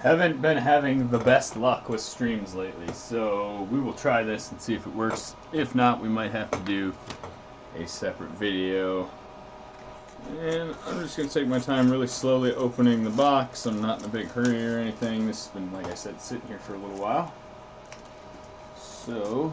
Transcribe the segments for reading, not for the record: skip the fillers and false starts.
Haven't been having the best luck with streams lately, so we will try this and see if it works. If not, we might have to do a separate video. And I'm just going to take my time really slowly opening the box. I'm not in a big hurry or anything. This has been, like I said, sitting here for a little while. So...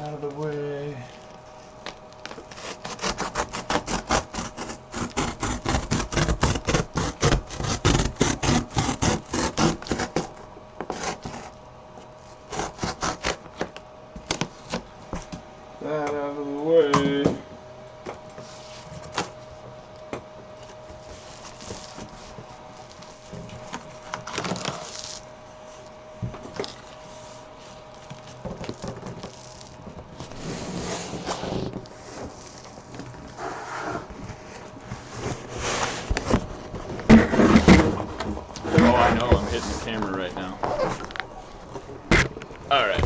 out of the way. That out of the way. Oh, I know, I'm hitting the camera right now. Alright.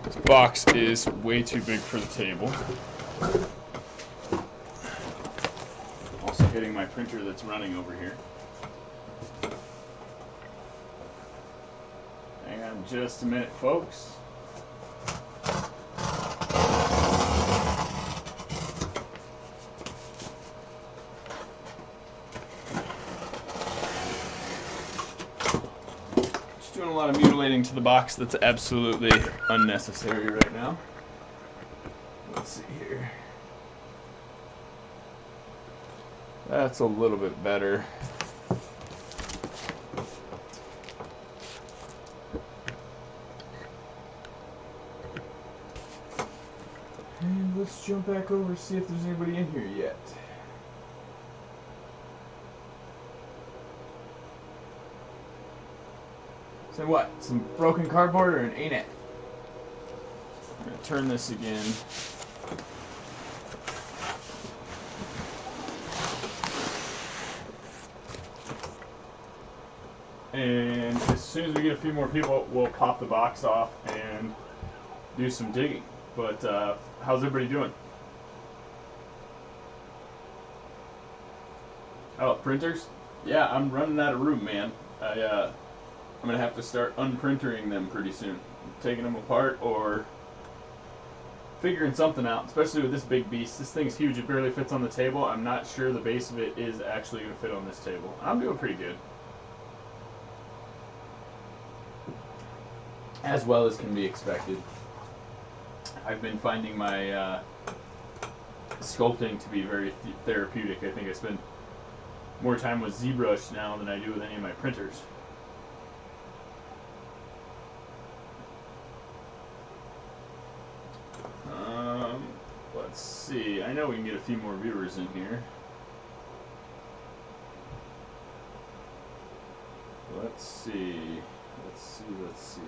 This box is way too big for the table. Also hitting my printer that's running over here. Hang on just a minute, folks. Doing a lot of mutilating to the box that's absolutely unnecessary right now. Let's see here. That's a little bit better. And let's jump back over and see if there's anybody in here yet. So what? Some broken cardboard or an ANET? I'm going to turn this again. And as soon as we get a few more people, we'll pop the box off and do some digging. But how's everybody doing? Oh, printers? Yeah, I'm running out of room, man. I'm going to have to start unprintering them pretty soon. Taking them apart or figuring something out, especially with this big beast. This thing's huge. It barely fits on the table. I'm not sure the base of it is actually going to fit on this table. I'm doing pretty good. As well as can be expected. I've been finding my sculpting to be very therapeutic. I think I spend more time with ZBrush now than I do with any of my printers. Let's see. I know we can get a few more viewers in here. Let's see. Let's see.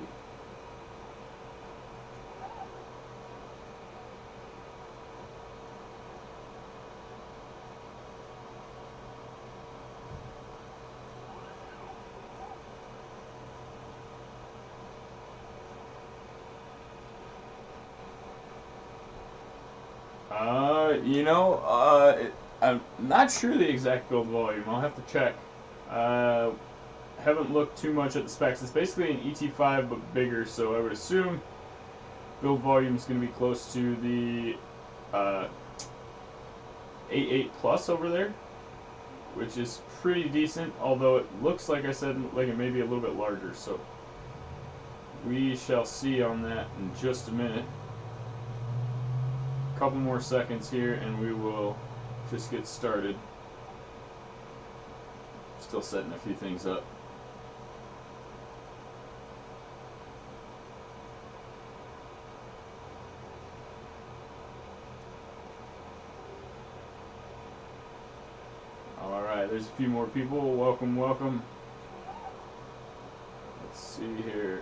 I'm not sure the exact build volume. I'll have to check. Haven't looked too much at the specs. It's basically an ET5 but bigger, so I would assume build volume is going to be close to the A8 Plus over there, which is pretty decent, although it looks, like I said, like it may be a little bit larger, so We shall see on that in just a minute. A couple more seconds here and we will just get started. Still setting a few things up. Alright, there's a few more people. Welcome, welcome. Let's see here.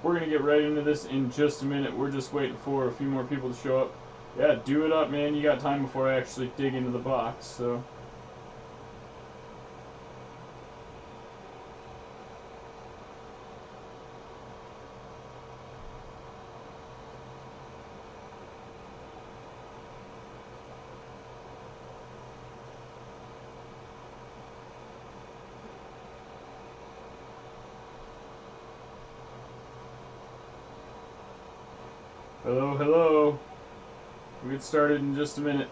We're going to get right into this in just a minute. We're just waiting for a few more people to show up. Yeah, do it up, man. You got time before I actually dig into the box, so. Hello, hello. We'll get started in just a minute.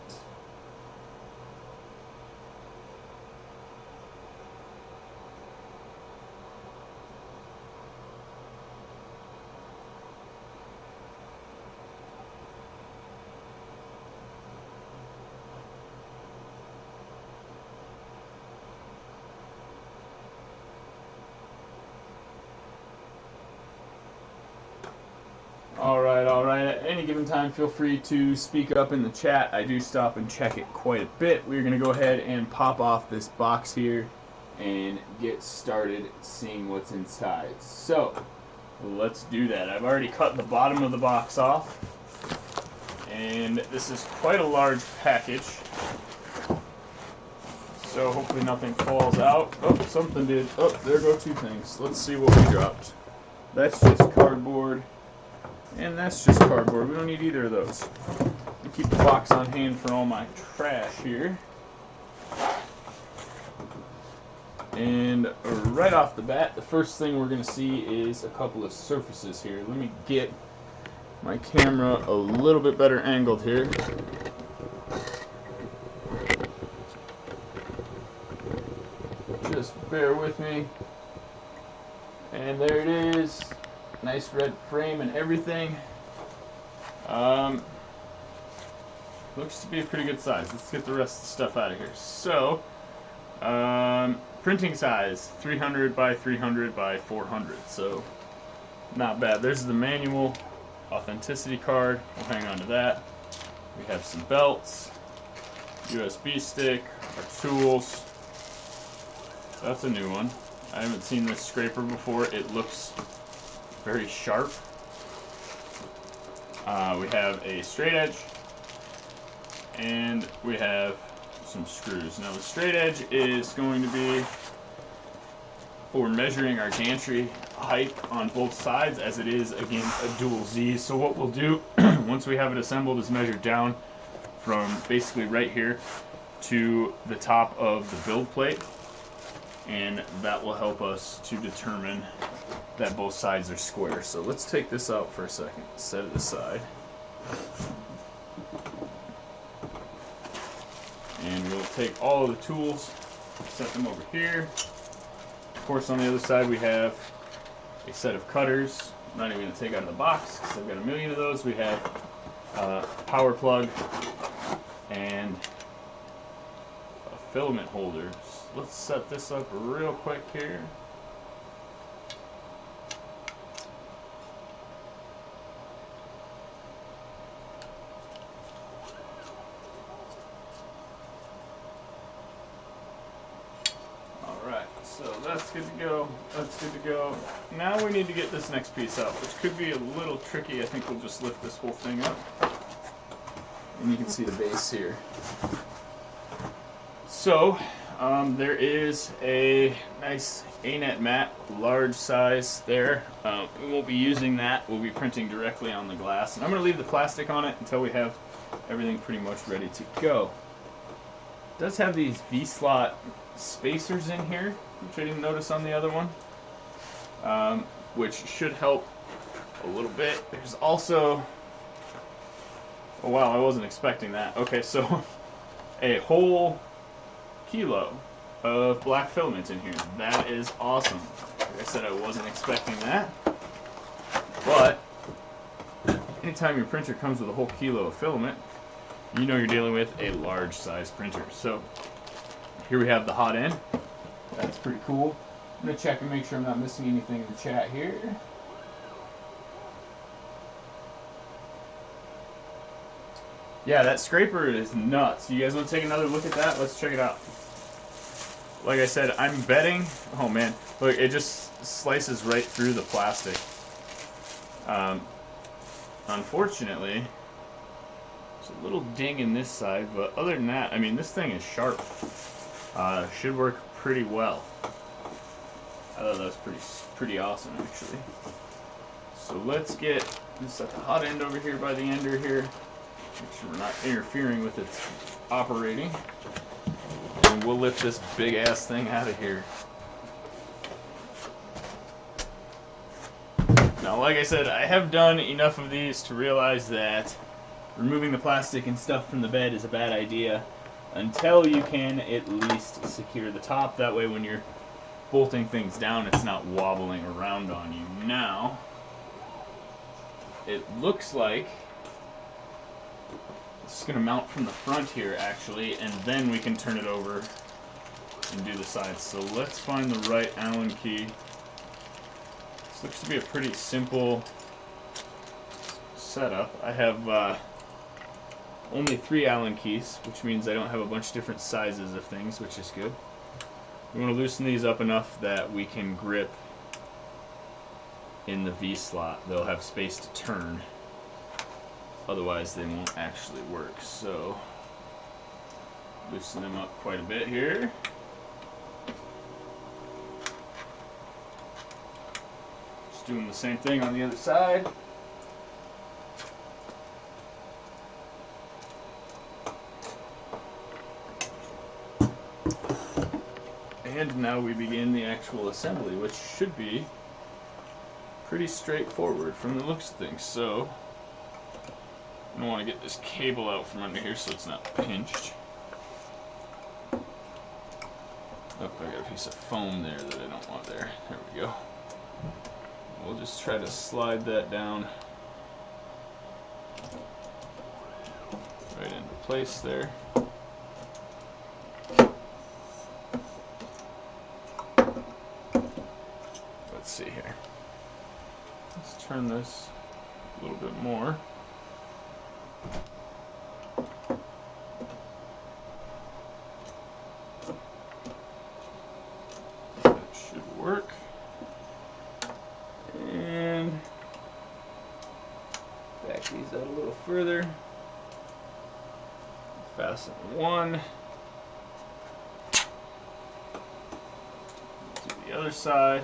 Alright, at any given time feel free to speak up in the chat. I do stop and check it quite a bit. We're going to go ahead and pop off this box here and get started seeing what's inside. So, let's do that. I've already cut the bottom of the box off, and this is quite a large package. So hopefully nothing falls out. Oh, something did. Oh, there go two things. Let's see what we dropped. That's just cardboard. And that's just cardboard. We don't need either of those. I'll keep the box on hand for all my trash here. And right off the bat, the first thing we're going to see is a couple of surfaces here. Let me get my camera a little bit better angled here. Just bear with me. And there it is. Nice red frame and everything. Looks to be a pretty good size. Let's get the rest of the stuff out of here. So, printing size 300 by 300 by 400. So, not bad. There's the manual authenticity card. We'll hang on to that. We have some belts, USB stick, our tools. That's a new one. I haven't seen this scraper before. It looks very sharp. We have a straight edge, and we have some screws. Now the straight edge is going to be for measuring our gantry height on both sides, as it is, again, a dual Z. So what we'll do, once we have it assembled, is measure down from basically right here to the top of the build plate, and that will help us to determine that both sides are square. So let's take this out for a second, set it aside. And we'll take all of the tools, set them over here. Of course, on the other side we have a set of cutters. I'm not even going to take out of the box because I've got a million of those. We have a power plug and a filament holder. Let's set this up real quick here. So that's good to go. That's good to go. Now we need to get this next piece out, which could be a little tricky. I think we'll just lift this whole thing up. And you can see the base here. So, there is a nice ANET mat, large size there. We won't be using that. We'll be printing directly on the glass. And I'm going to leave the plastic on it until we have everything pretty much ready to go. It does have these V-slot spacers in here, which I didn't notice on the other one, which should help a little bit. There's also, oh wow, I wasn't expecting that. Okay, so a whole kilo of black filament in here. That is awesome. Like I said, I wasn't expecting that. But anytime your printer comes with a whole kilo of filament, you know you're dealing with a large size printer. So here we have the hot end. That's pretty cool. I'm going to check and make sure I'm not missing anything in the chat here. Yeah, that scraper is nuts. You guys want to take another look at that? Let's check it out. Like I said, I'm betting... Oh man, look, it just slices right through the plastic. Unfortunately, there's a little ding in this side, but other than that, I mean, this thing is sharp. Should work pretty well. I thought that was pretty awesome, actually. So let's set the hot end over here by the ender here. Make sure we're not interfering with its operating. And we'll lift this big ass thing out of here. Now, like I said, I have done enough of these to realize that removing the plastic and stuff from the bed is a bad idea until you can at least secure the top. That way when you're bolting things down, it's not wobbling around on you. Now, it looks like it's going to mount from the front here, actually, and then we can turn it over and do the sides. So let's find the right Allen key. This looks to be a pretty simple setup. I have only 3 Allen keys, which means I don't have a bunch of different sizes of things, which is good. We want to loosen these up enough that we can grip in the V slot. They'll have space to turn. Otherwise, they won't actually work. So, loosen them up quite a bit here. Just doing the same thing on the other side. And now we begin the actual assembly, which should be pretty straightforward from the looks of things. So, I don't want to get this cable out from under here so it's not pinched. Oh, I got a piece of foam there that I don't want there. There we go. We'll just try to slide that down right into place there. Let's see here. Let's turn this a little bit more. That should work. And back these out a little further. Fasten one. Do the other side.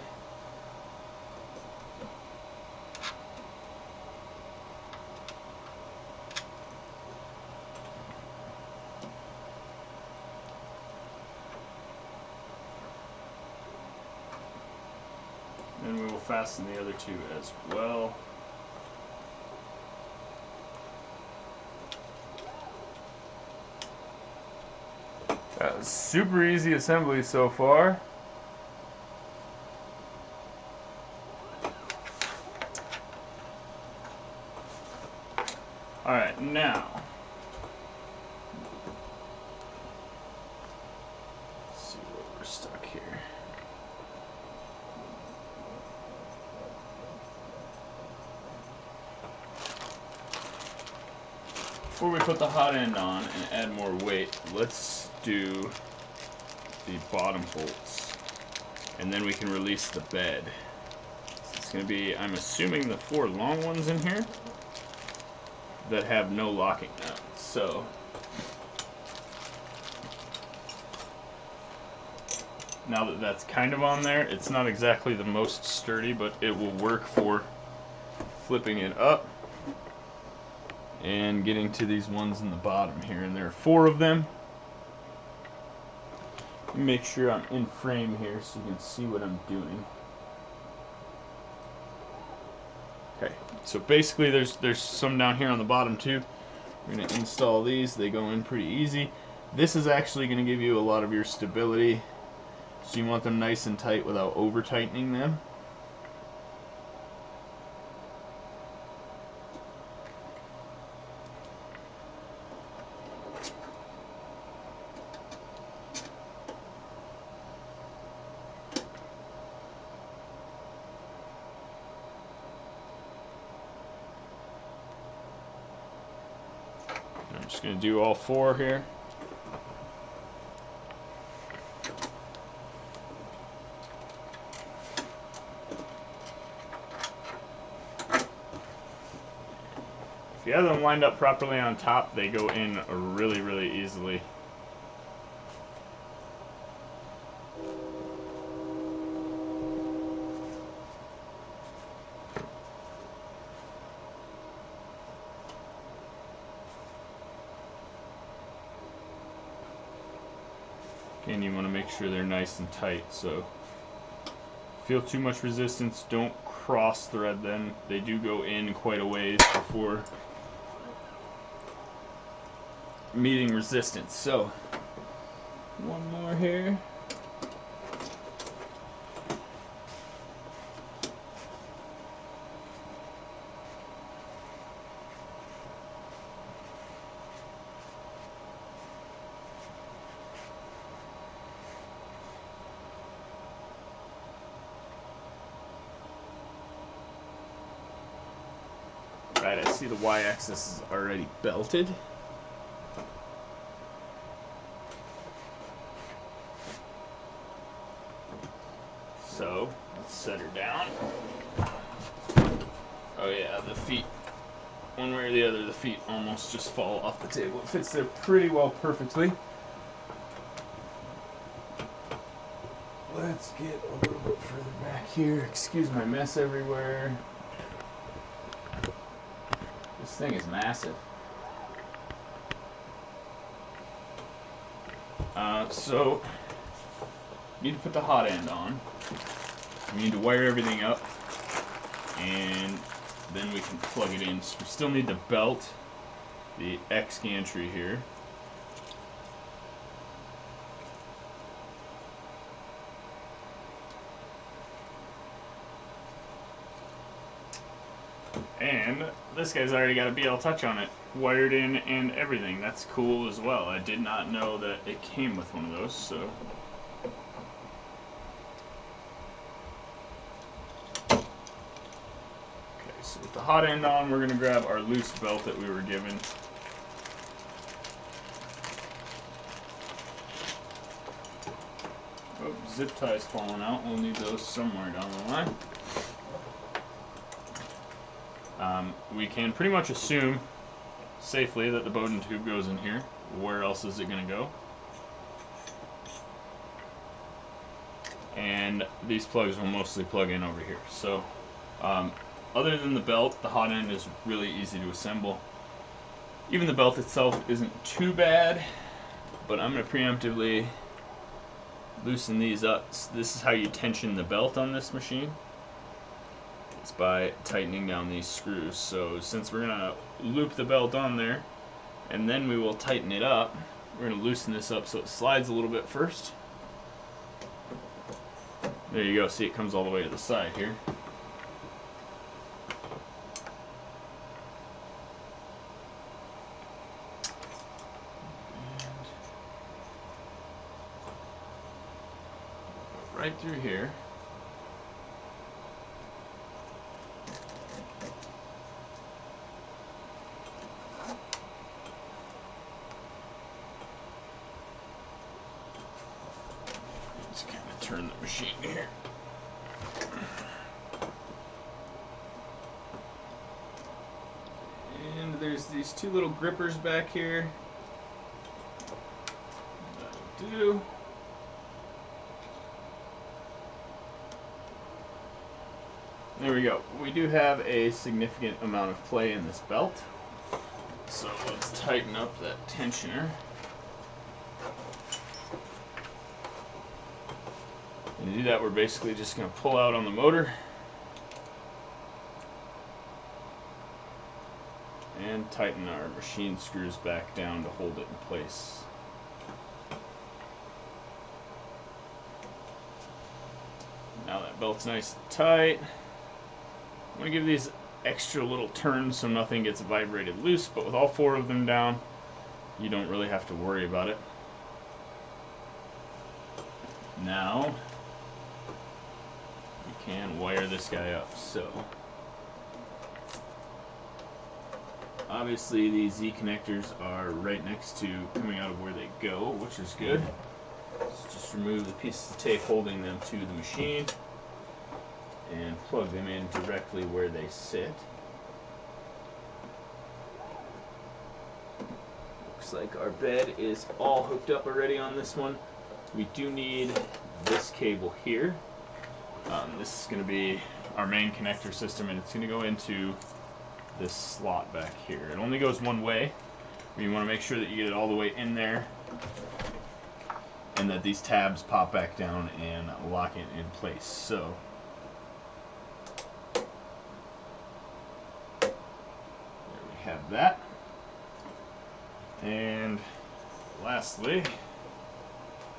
And we will fasten the other 2 as well. That was super easy assembly so far. Alright, now let's see where we're stuck here. Before we put the hot end on and add more weight, let's do the bottom bolts, and then we can release the bed. So it's going to be, I'm assuming, the 4 long ones in here that have no locking nuts. So now that that's kind of on there, it's not exactly the most sturdy, but it will work for flipping it up and getting to these ones in the bottom here. And there are 4 of them. Make sure I'm in frame here so you can see what I'm doing. Okay, so basically there's some down here on the bottom too. We're going to install these. They go in pretty easy. This is actually going to give you a lot of your stability, so you want them nice and tight without over tightening them. Just going to do all 4 here. If you have them lined up properly on top, they go in really, really easily. And you want to make sure they're nice and tight, so feel too much resistance, don't cross thread them. They do go in quite a ways before meeting resistance. So one more here. Right, I see the y-axis is already belted. So, let's set her down. Oh yeah, the feet, one way or the other, the feet almost just fall off the table. It fits there pretty well perfectly. Let's get a little bit further back here. Excuse my mess everywhere. This thing is massive. So, you need to put the hot end on. We need to wire everything up, and then we can plug it in. So we still need to belt the X gantry here. And this guy's already got a BL Touch on it, wired in and everything. That's cool as well. I did not know that it came with one of those, so. Okay, so with the hot end on, we're gonna grab our loose belt that we were given. Oh, zip tie's falling out. We'll need those somewhere down the line. We can pretty much assume safely that the Bowden tube goes in here. Where else is it going to go? And these plugs will mostly plug in over here. So, other than the belt, the hot end is really easy to assemble. Even the belt itself isn't too bad, but I'm going to preemptively loosen these up. So this is how you tension the belt on this machine. It's by tightening down these screws. So since we're going to loop the belt on there, and then we will tighten it up, we're going to loosen this up so it slides a little bit first. There you go, see it comes all the way to the side here. And right through here. Just kind of turn the machine here. And there's these 2 little grippers back here. That'll do. There we go. We do have a significant amount of play in this belt. So let's tighten up that tensioner. And to do that, we're basically just going to pull out on the motor and tighten our machine screws back down to hold it in place. Now that belt's nice and tight. I'm going to give these extra little turns so nothing gets vibrated loose, but with all 4 of them down, you don't really have to worry about it. Now, we can wire this guy up. So, obviously these Z connectors are right next to coming out of where they go, which is good. Let's just remove the pieces of tape holding them to the machine and plug them in directly where they sit. Looks like our bed is all hooked up already on this one. We do need this cable here. This is going to be our main connector system, and it's going to go into this slot back here. It only goes one way. You want to make sure that you get it all the way in there, and that these tabs pop back down and lock it in place. So there we have that. And lastly,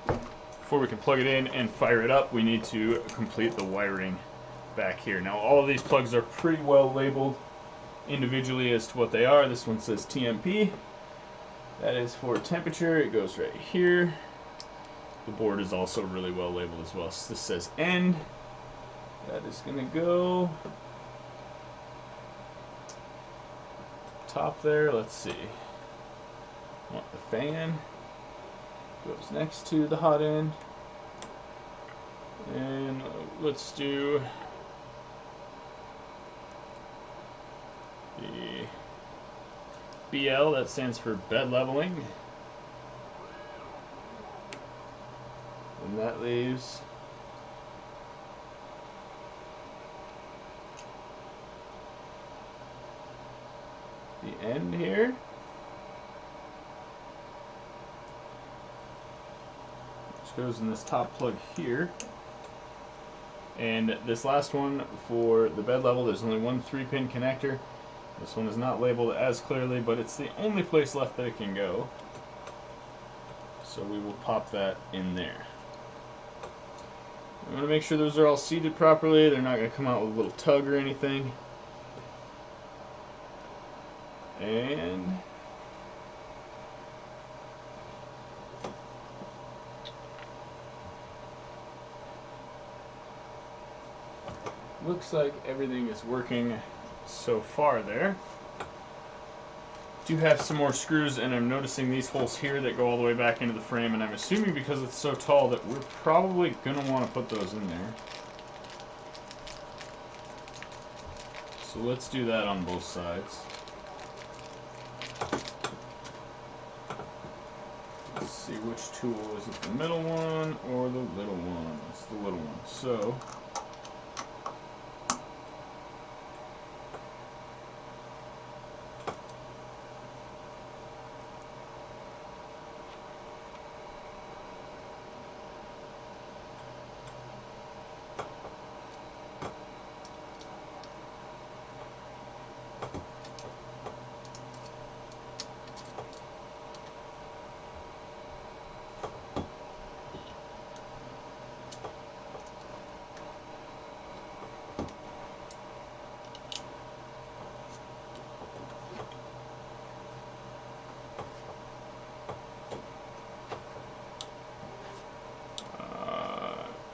before we can plug it in and fire it up, we need to complete the wiring back here. Now all of these plugs are pretty well labeled individually as to what they are. This one says TMP. That is for temperature. It goes right here. The board is also really well labeled as well. So this says end. That is going to go top there. Let's see. Want the fan. Goes next to the hot end. And let's do the BL, that stands for bed leveling. And that leaves the end here. Which goes in this top plug here. And this last one for the bed level, there's only one 3-pin connector. This one is not labeled as clearly, but it's the only place left that it can go. So we will pop that in there. We want to make sure those are all seated properly. They're not going to come out with a little tug or anything. And looks like everything is working so far there. Do have some more screws, and I'm noticing these holes here that go all the way back into the frame, and I'm assuming because it's so tall that we're probably going to want to put those in there. So let's do that on both sides. Let's see which tool, is it the middle one or the little one? It's the little one. So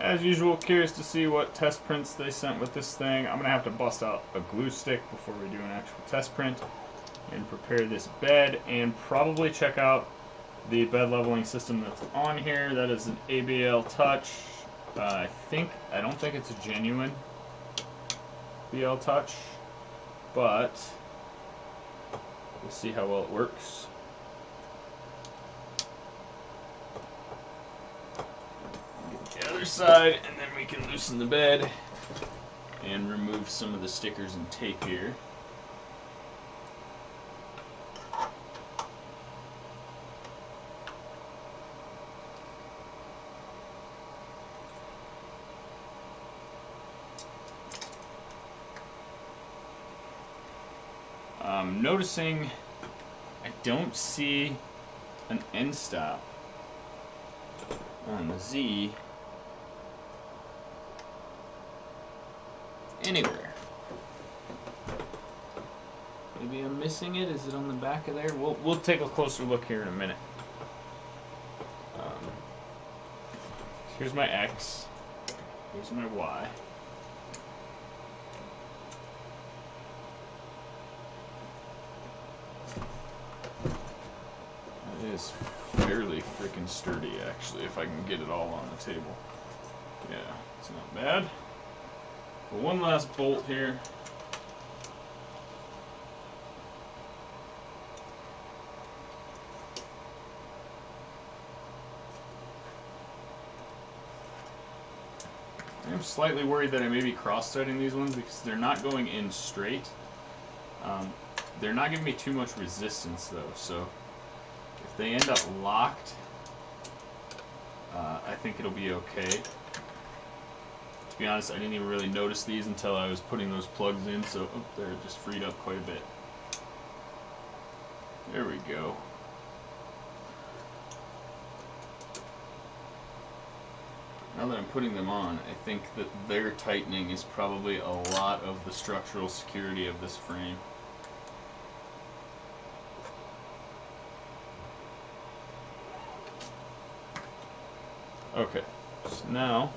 as usual, curious to see what test prints they sent with this thing. I'm going to have to bust out a glue stick before we do an actual test print and prepare this bed, and probably check out the bed leveling system that's on here. That is an ABL Touch. I don't think it's a genuine BL Touch, but we'll see how well it works. Side, and then we can loosen the bed and remove some of the stickers and tape here. I'm noticing I don't see an end stop on the Z anywhere. Maybe I'm missing it. Is it on the back of there? We'll take a closer look here in a minute. Here's my X. Here's my Y. is fairly freaking sturdy, actually, if I can get it all on the table. Yeah, it's not bad. But one last bolt here. I'm slightly worried that I may be cross-threading these ones because they're not going in straight. They're not giving me too much resistance though, so if they end up locked, I think it'll be okay. To be honest, I didn't even really notice these until I was putting those plugs in, so they're just freed up quite a bit. There we go. Now that I'm putting them on, I think that their tightening is probably a lot of the structural security of this frame. Okay, so now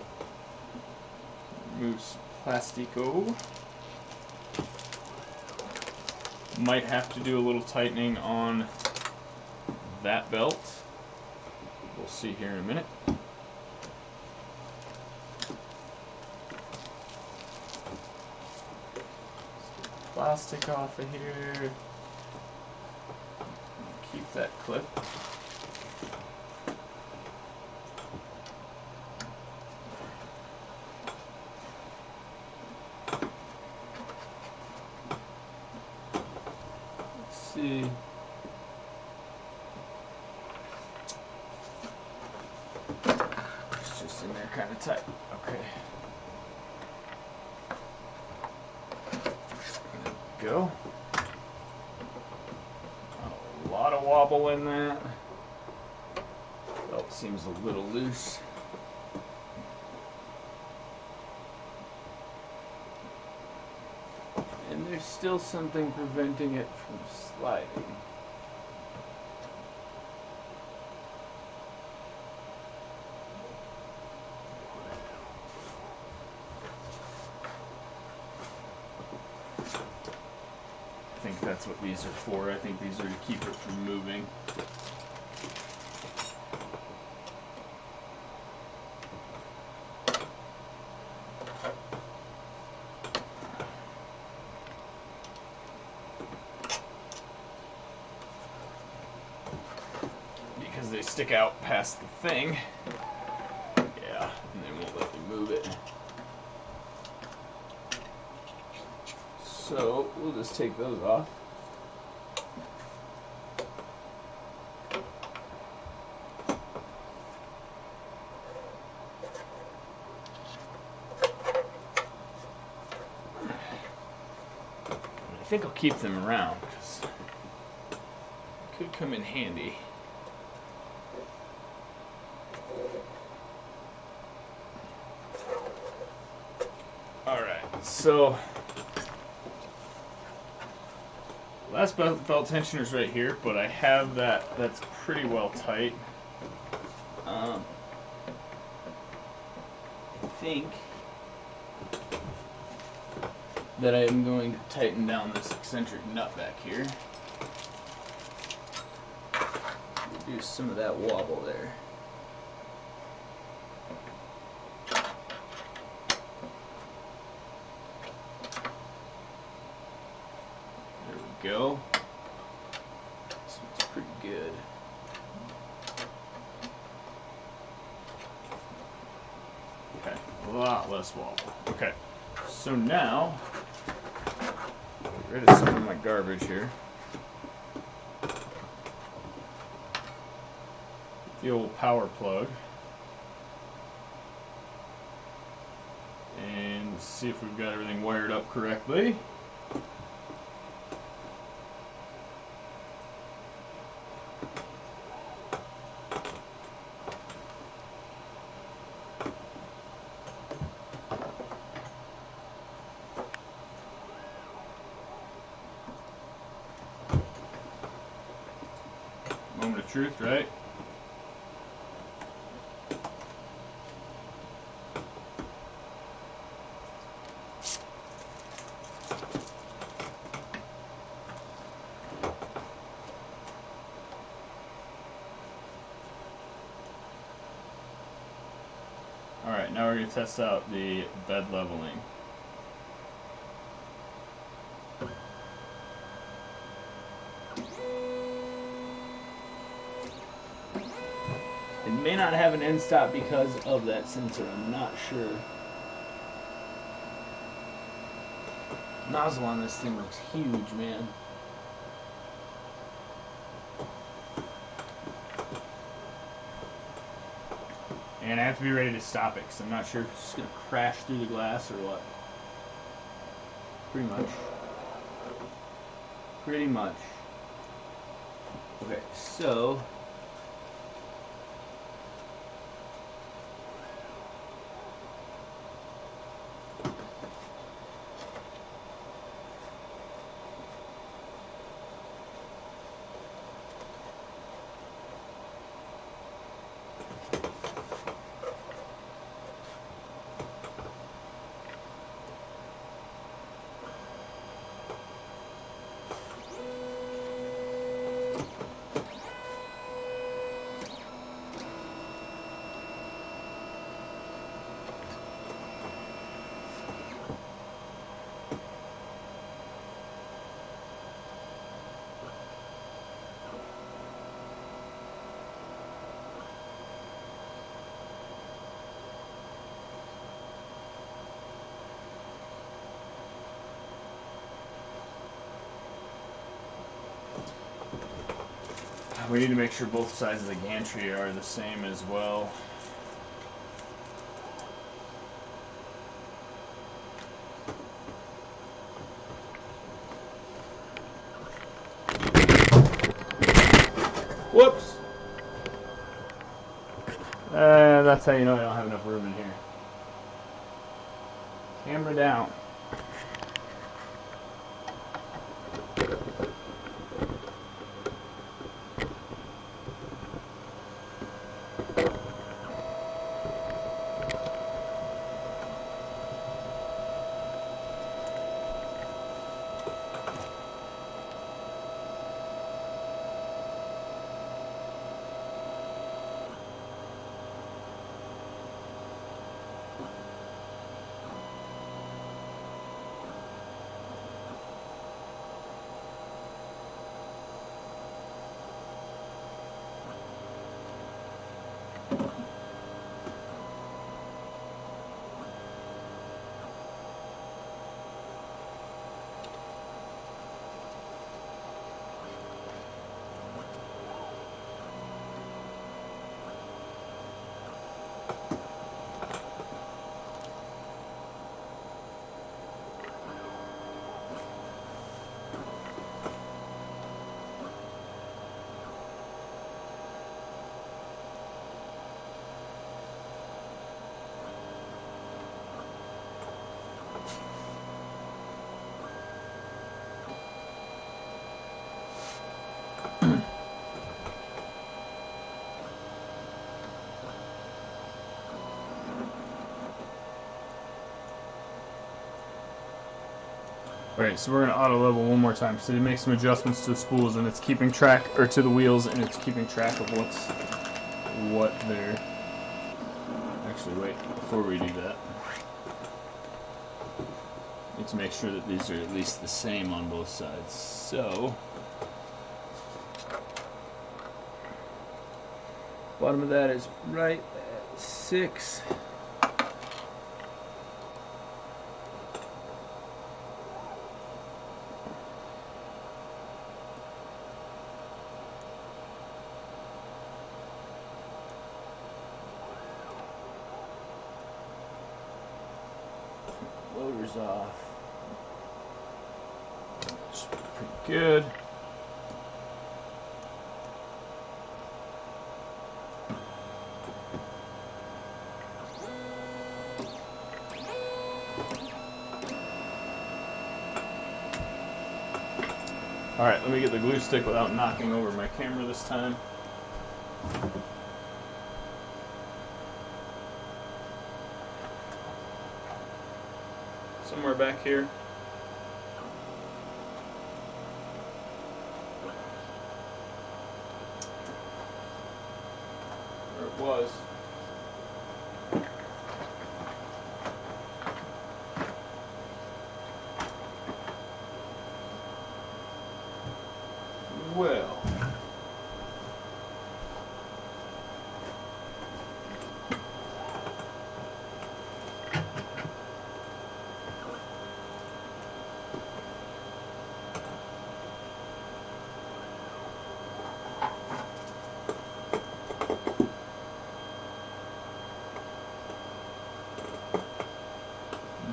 remove some plastico. Might have to do a little tightening on that belt. We'll see here in a minute. Plastic off of here. Keep that clip. Let's see. It's just in there kind of tight. Okay. Go. A lot of wobble in that. Belt seems a little loose. And there's still something preventing it from sliding. I think that's what these are for. I think these are to keep it from moving. Because they stick out past the thing. Yeah, and they won't let me move it. So we'll just take those off. I think I'll keep them around because it could come in handy. Alright, so last belt tensioner is right here, but I have that's pretty well tight. I think that I am going to tighten down this eccentric nut back here. Reduce some of that wobble there. There we go. This one's pretty good. Okay, a lot less wobble. Okay, so now, get rid of some of my garbage here. The old power plug. And see if we've got everything wired up correctly. Moment of truth, right? Now we're going to test out the bed leveling. It may not have an end stop because of that sensor, I'm not sure. Nozzle on this thing looks huge, man. And I have to be ready to stop it because I'm not sure if it's just going to crash through the glass or what. Pretty much. Pretty much. Okay, so... we need to make sure both sides of the gantry are the same as well. Whoops! That's how you know I don't have enough room in here. Camera down. Alright, so we're going to auto level one more time. So it makes some adjustments to the spools and it's keeping track, or to the wheels, and it's keeping track of what they're... Actually, wait, before we do that, need to make sure that these are at least the same on both sides. So, bottom of that is right at 6. Loader's off. It's pretty good. Alright, let me get the glue stick without knocking over my camera this time. Somewhere back here. Where it was. well.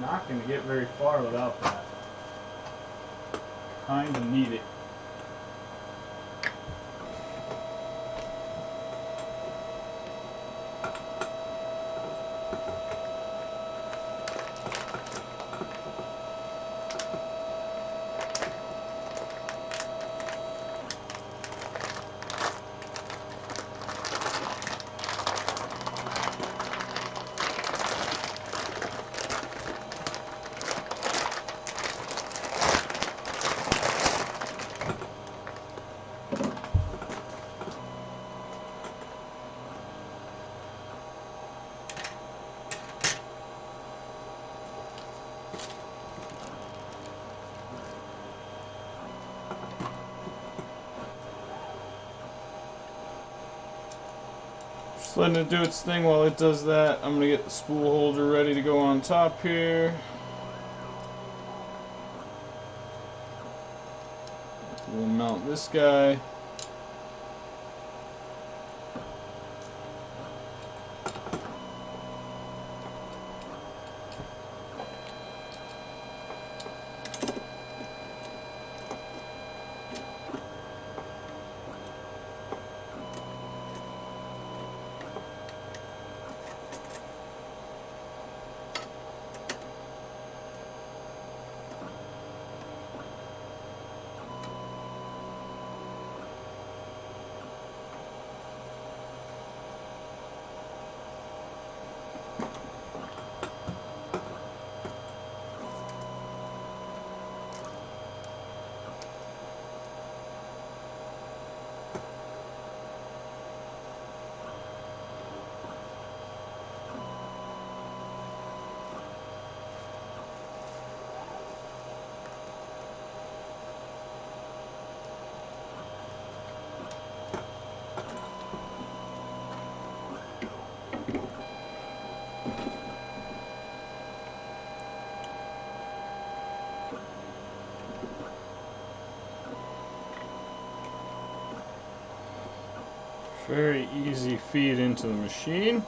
Not going to get very far without that. Kind of need it. Just letting it do its thing while it does that. I'm going to get the spool holder ready to go on top here. We'll mount this guy. Very easy feed into the machine.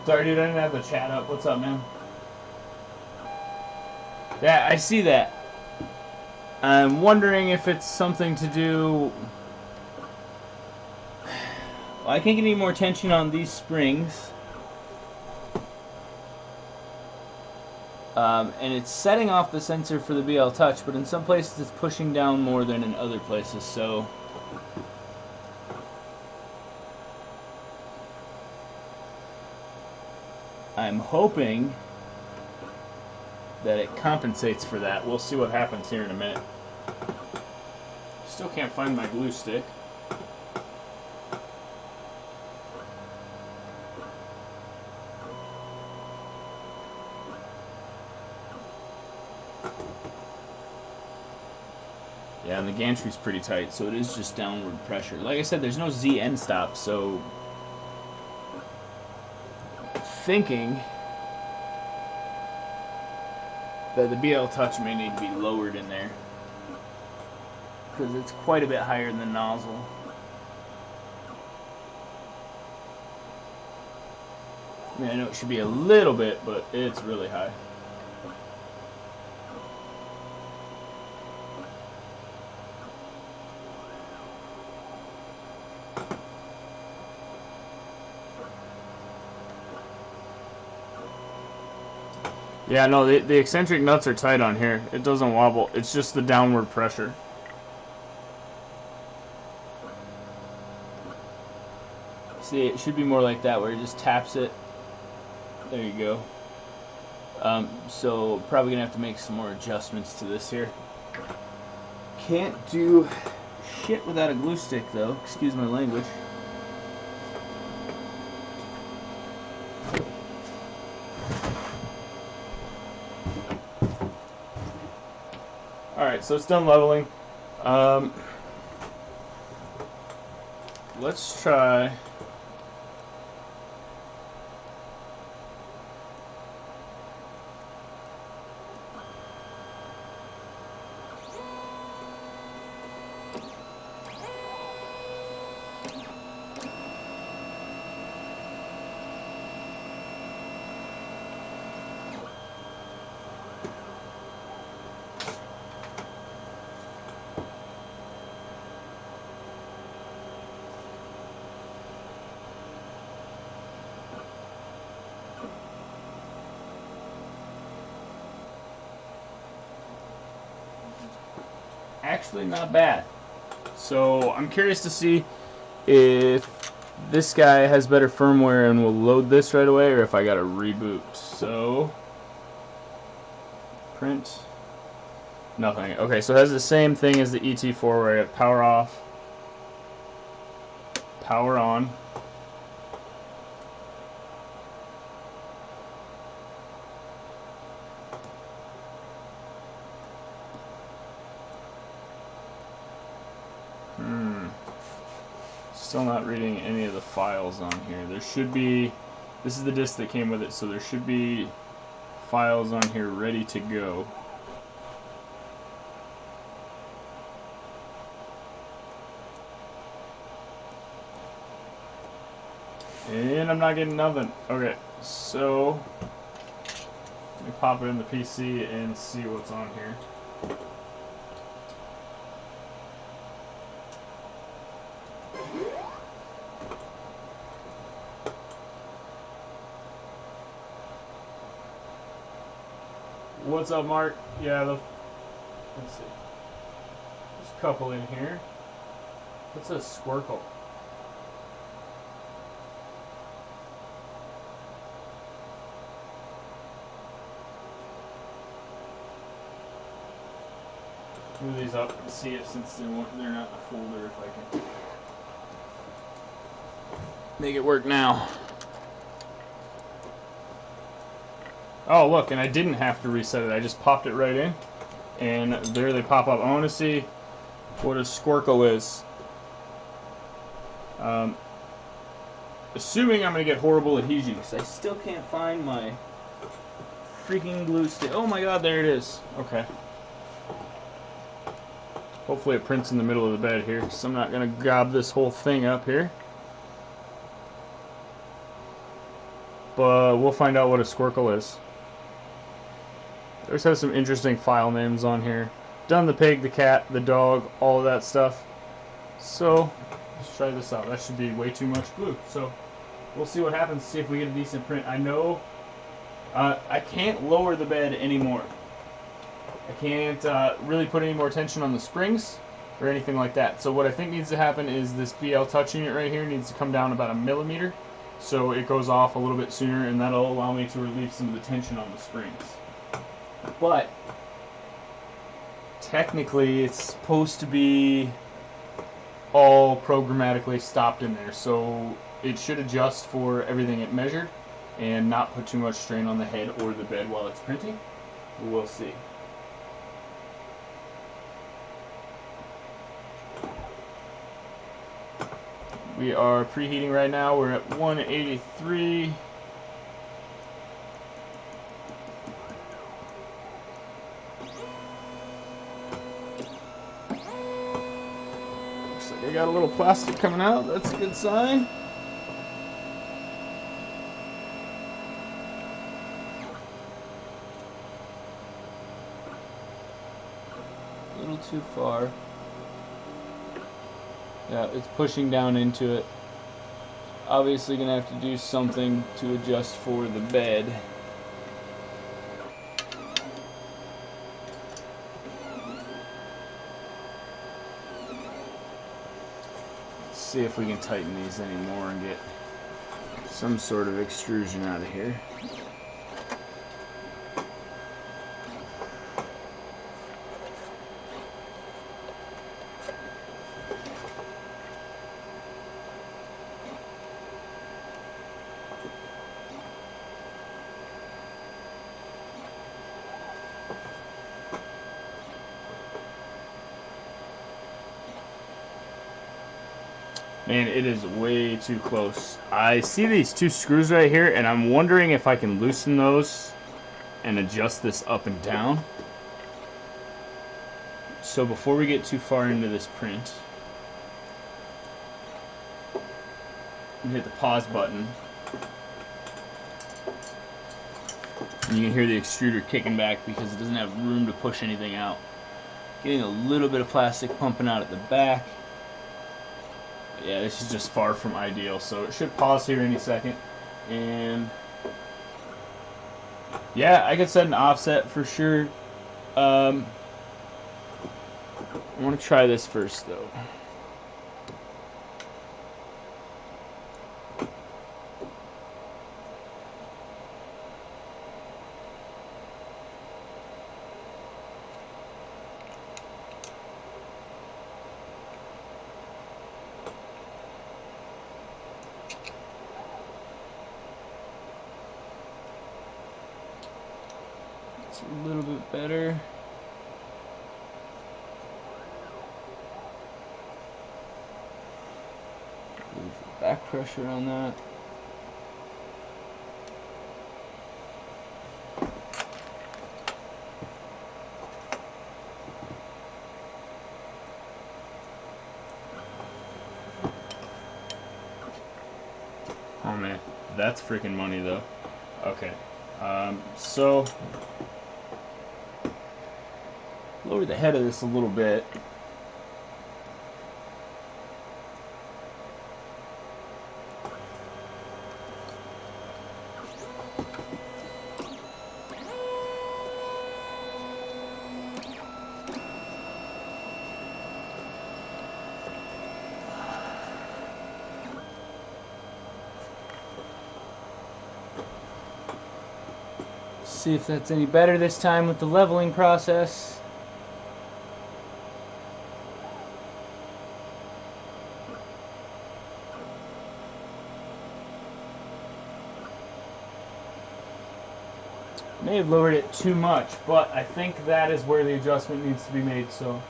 Sorry, dude, I didn't have the chat up. What's up, man? Yeah, I see that. I'm wondering if it's something to do... Well, I can't get any more tension on these springs. And it's setting off the sensor for the BL Touch, but in some places it's pushing down more than in other places, so... I'm hoping that it compensates for that. We'll see what happens here in a minute. Still can't find my glue stick. Yeah, and the gantry's pretty tight, so it is just downward pressure. Like I said, there's no Z end stop, so... thinking that the BL Touch may need to be lowered in there because it's quite a bit higher than the nozzle. I mean, I know it should be a little bit, but it's really high. Yeah, no, the eccentric nuts are tight on here. It doesn't wobble. It's just the downward pressure. See, it should be more like that, where it just taps it. There you go. So probably gonna have to make some more adjustments to this here. Can't do shit without a glue stick, though. Excuse my language. Alright, so it's done leveling. Let's try... Actually not bad. So I'm curious to see if this guy has better firmware and will load this right away, or if I gotta reboot. So print, nothing. Okay, so it has the same thing as the ET4, where I got power off, power on. Still not reading any of the files on here. There should be, this is the disk that came with it, so there should be files on here ready to go. And I'm not getting nothing. Okay, so let me pop it in the PC and see what's on here. What's up, Mark? Yeah, let's see. There's a couple in here. What's a squircle? Move these up and see it, since they're not in the folder, if I can make it work now. Oh, look, and I didn't have to reset it. I just popped it right in, and there they pop up. I want to see what a squircle is. Assuming I'm going to get horrible adhesion, because I still can't find my freaking glue stick. Oh my god, there it is. Okay. Hopefully it prints in the middle of the bed here, because I'm not going to gob this whole thing up here. But we'll find out what a squircle is. This has some interesting file names on here. Done the pig, the cat, the dog, all of that stuff. So, let's try this out. That should be way too much glue. So, we'll see what happens, see if we get a decent print. I know I can't lower the bed anymore. I can't really put any more tension on the springs or anything like that. So what I think needs to happen is this BL touch unit right here needs to come down about 1 millimeter, so it goes off a little bit sooner, and that'll allow me to relieve some of the tension on the springs. But technically it's supposed to be all programmatically stopped in there, so it should adjust for everything it measured and not put too much strain on the head or the bed while it's printing. We'll see. We are preheating right now. We're at 183. Looks like I got a little plastic coming out. That's a good sign. A little too far. Yeah, it's pushing down into it. Obviously gonna have to do something to adjust for the bed. see if we can tighten these anymore and get some sort of extrusion out of here. Man, it is way too close. I see these two screws right here, and I'm wondering if I can loosen those and adjust this up and down. So before we get too far into this print, you hit the pause button, and you can hear the extruder kicking back because it doesn't have room to push anything out. Getting a little bit of plastic pumping out at the back. Yeah, this is just far from ideal, so it should pause here any second. And yeah, I could set an offset for sure. I want to try this first though. A little bit better. Leave the back pressure on that. Oh man, that's freaking money though. Okay, so lower the head of this a little bit. See if that's any better this time with the leveling process. May have lowered it too much, but I think that is where the adjustment needs to be made, so.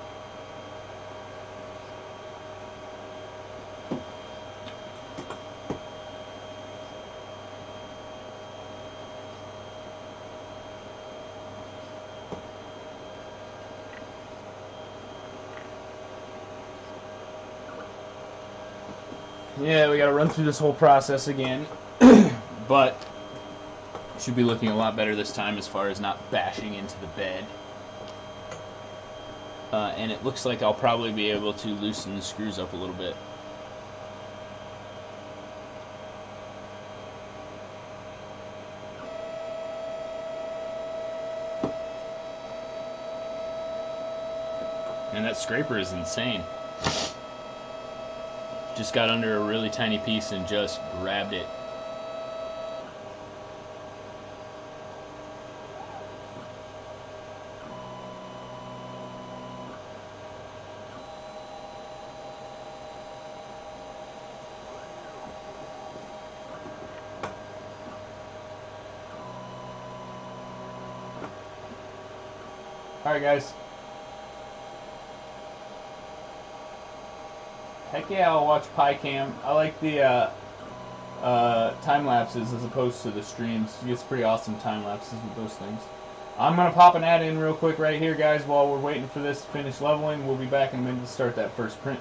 Yeah, we gotta run through this whole process again, but should be looking a lot better this time as far as not bashing into the bed. And it looks like I'll probably be able to loosen the screws up a little bit. And that scraper is insane. Just got under a really tiny piece and just grabbed it. Alright guys. Heck yeah, I'll watch PyCam. I like the time lapses as opposed to the streams. You get pretty awesome time lapses with those things. I'm going to pop an ad in real quick right here, guys, while we're waiting for this to finish leveling. We'll be back in a minute to start that first print.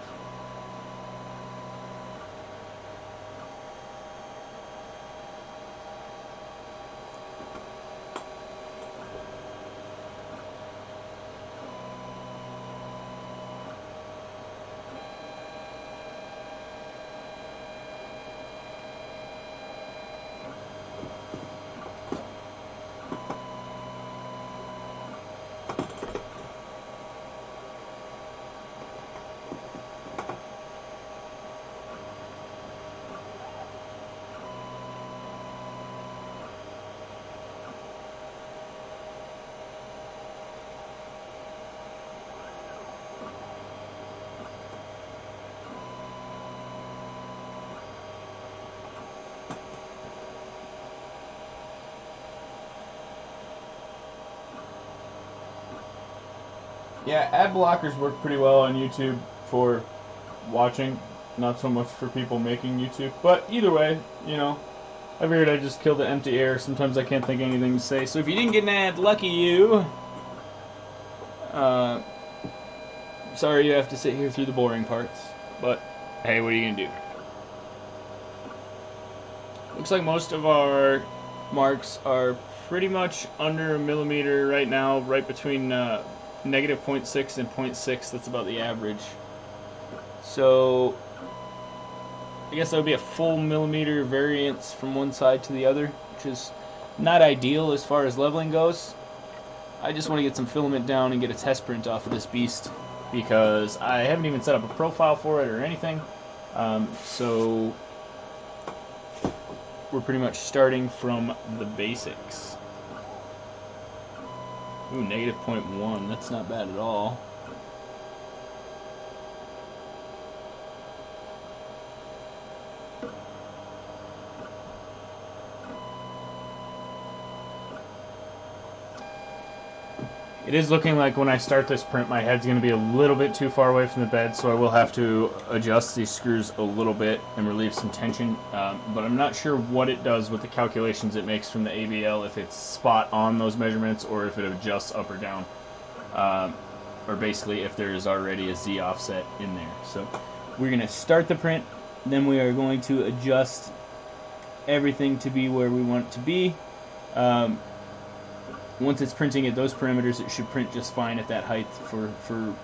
Yeah, ad blockers work pretty well on YouTube for watching, not so much for people making YouTube. But either way, you know, I figured I'd just kill the empty air. Sometimes I can't think of anything to say. So if you didn't get an ad, lucky you. Sorry you have to sit here through the boring parts. But, hey, what are you going to do? Looks like most of our marks are pretty much under a millimeter right now, right between negative 0.6 and 0.6. That's about the average. So I guess that would be a full millimeter variance from one side to the other, which is not ideal as far as leveling goes. I just want to get some filament down and get a test print off of this beast, because I haven't even set up a profile for it or anything. So we're pretty much starting from the basics. Ooh, negative 0.1, that's not bad at all. It is looking like when I start this print, my head's going to be a little bit too far away from the bed, so I will have to adjust these screws a little bit and relieve some tension. But I'm not sure what it does with the calculations it makes from the ABL, if it's spot on those measurements or if it adjusts up or down. Or basically if there is already a Z offset in there. So we're going to start the print, then we are going to adjust everything to be where we want it to be. Once it's printing at those parameters, it should print just fine at that height for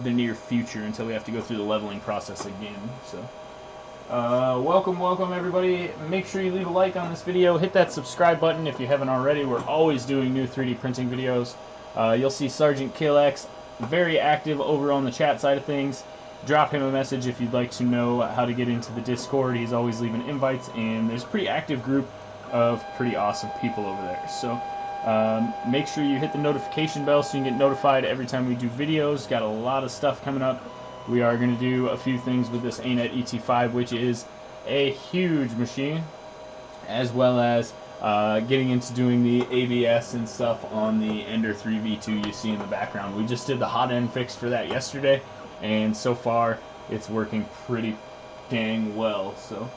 the near future until we have to go through the leveling process again. So, welcome everybody. Make sure you leave a like on this video. Hit that subscribe button if you haven't already. We're always doing new 3D printing videos. You'll see Sergeant KillX very active over on the chat side of things. Drop him a message if you'd like to know how to get into the Discord. He's always leaving invites, and there's a pretty active group of pretty awesome people over there. So make sure you hit the notification bell so you can get notified every time we do videos. Got a lot of stuff coming up. We are going to do a few things with this ANET ET5, which is a huge machine, as well as getting into doing the ABS and stuff on the Ender 3v2 you see in the background. We just did the hot end fix for that yesterday, and so far it's working pretty dang well. So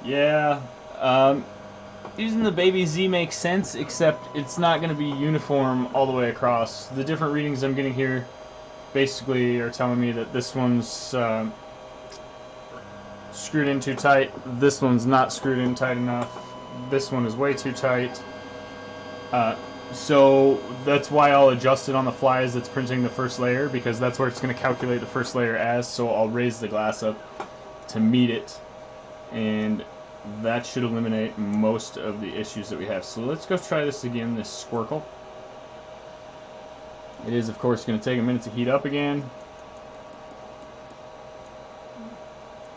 yeah, using the baby Z makes sense, except it's not going to be uniform all the way across. The different readings I'm getting here basically are telling me that this one's screwed in too tight, this one's not screwed in tight enough, this one is way too tight. So that's why I'll adjust it on the fly as it's printing the first layer, because that's where it's going to calculate the first layer as, so I'll raise the glass up to meet it, and that should eliminate most of the issues that we have. So let's go try this again, this Squircle. It is, of course, going to take a minute to heat up again.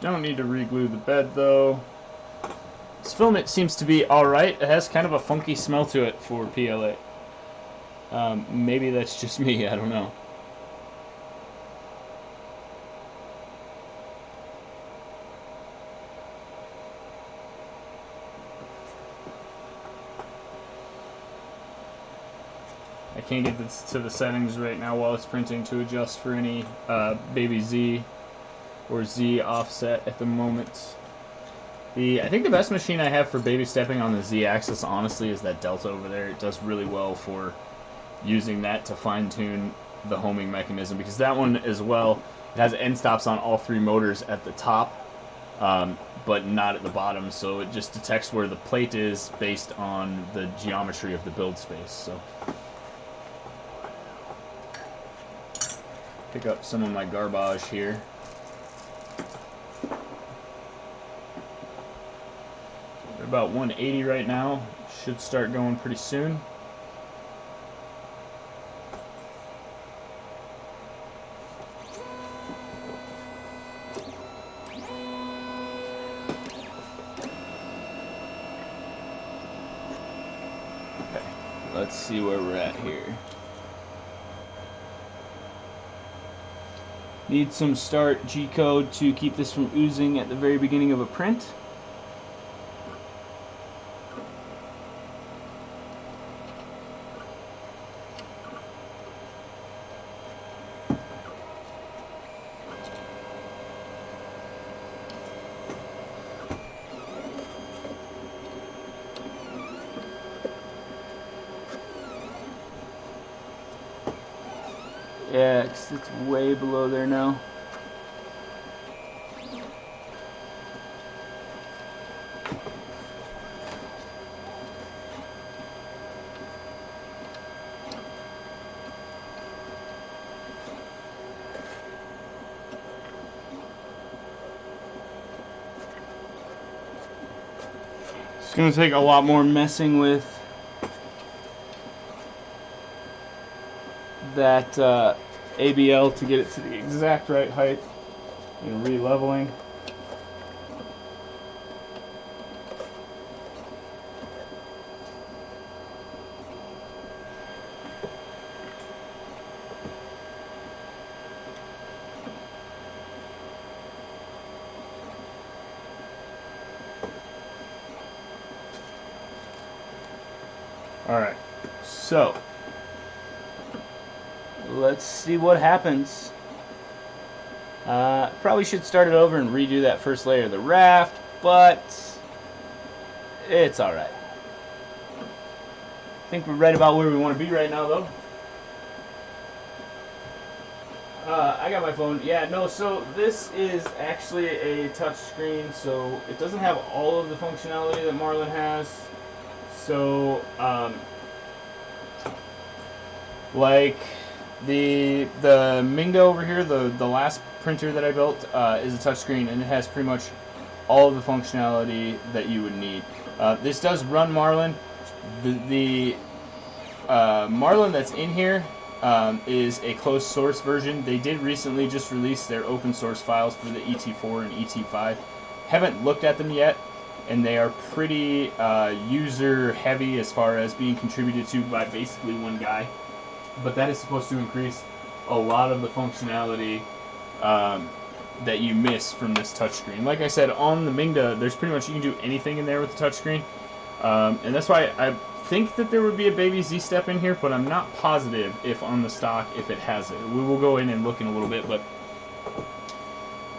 Don't need to re-glue the bed, though. This filament seems to be alright. It has kind of a funky smell to it for PLA. Maybe that's just me, I don't know. I can't get this to the settings right now while it's printing to adjust for any baby Z or Z offset at the moment. I think the best machine I have for baby stepping on the Z axis, honestly, is that Delta over there. It does really well for using that to fine-tune the homing mechanism, because that one as well, it has end stops on all three motors at the top, but not at the bottom, so it just detects where the plate is based on the geometry of the build space. So pick up some of my garbage here. We're about 180 right now. Should start going pretty soon. Okay, let's see where we're at here. Need some start G-code to keep this from oozing at the very beginning of a print. Yeah, 'cause it's way below there now. It's going to take a lot more messing with that ABL to get it to the exact right height and re-leveling. Alright, so let's see what happens. Probably should start it over and redo that first layer of the raft, but it's alright. I think we're right about where we want to be right now, though. I got my phone. Yeah, no, so this is actually a touch screen, so it doesn't have all of the functionality that Marlin has. So, like the Mingo over here, the last printer that I built is a touchscreen, and it has pretty much all of the functionality that you would need. This does run Marlin. The Marlin that's in here is a closed source version. They did recently just release their open source files for the ET4 and ET5. Haven't looked at them yet, and they are pretty user heavy as far as being contributed to by basically one guy. But that is supposed to increase a lot of the functionality that you miss from this touchscreen. Like I said, on the Mingda, there's pretty much, you can do anything in there with the touchscreen. And that's why I think that there would be a baby Z-step in here, but I'm not positive if on the stock, if it has it. We will go in and look in a little bit, but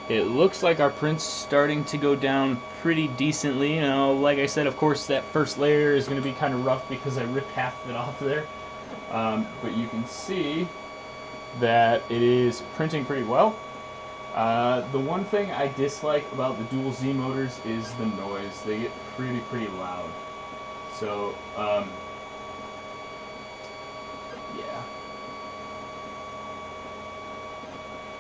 it looks like our print's starting to go down pretty decently. You know, like I said, of course, that first layer is going to be kind of rough because I ripped half of it off there. But you can see that it is printing pretty well. The one thing I dislike about the dual Z motors is the noise. They get pretty loud. So, yeah.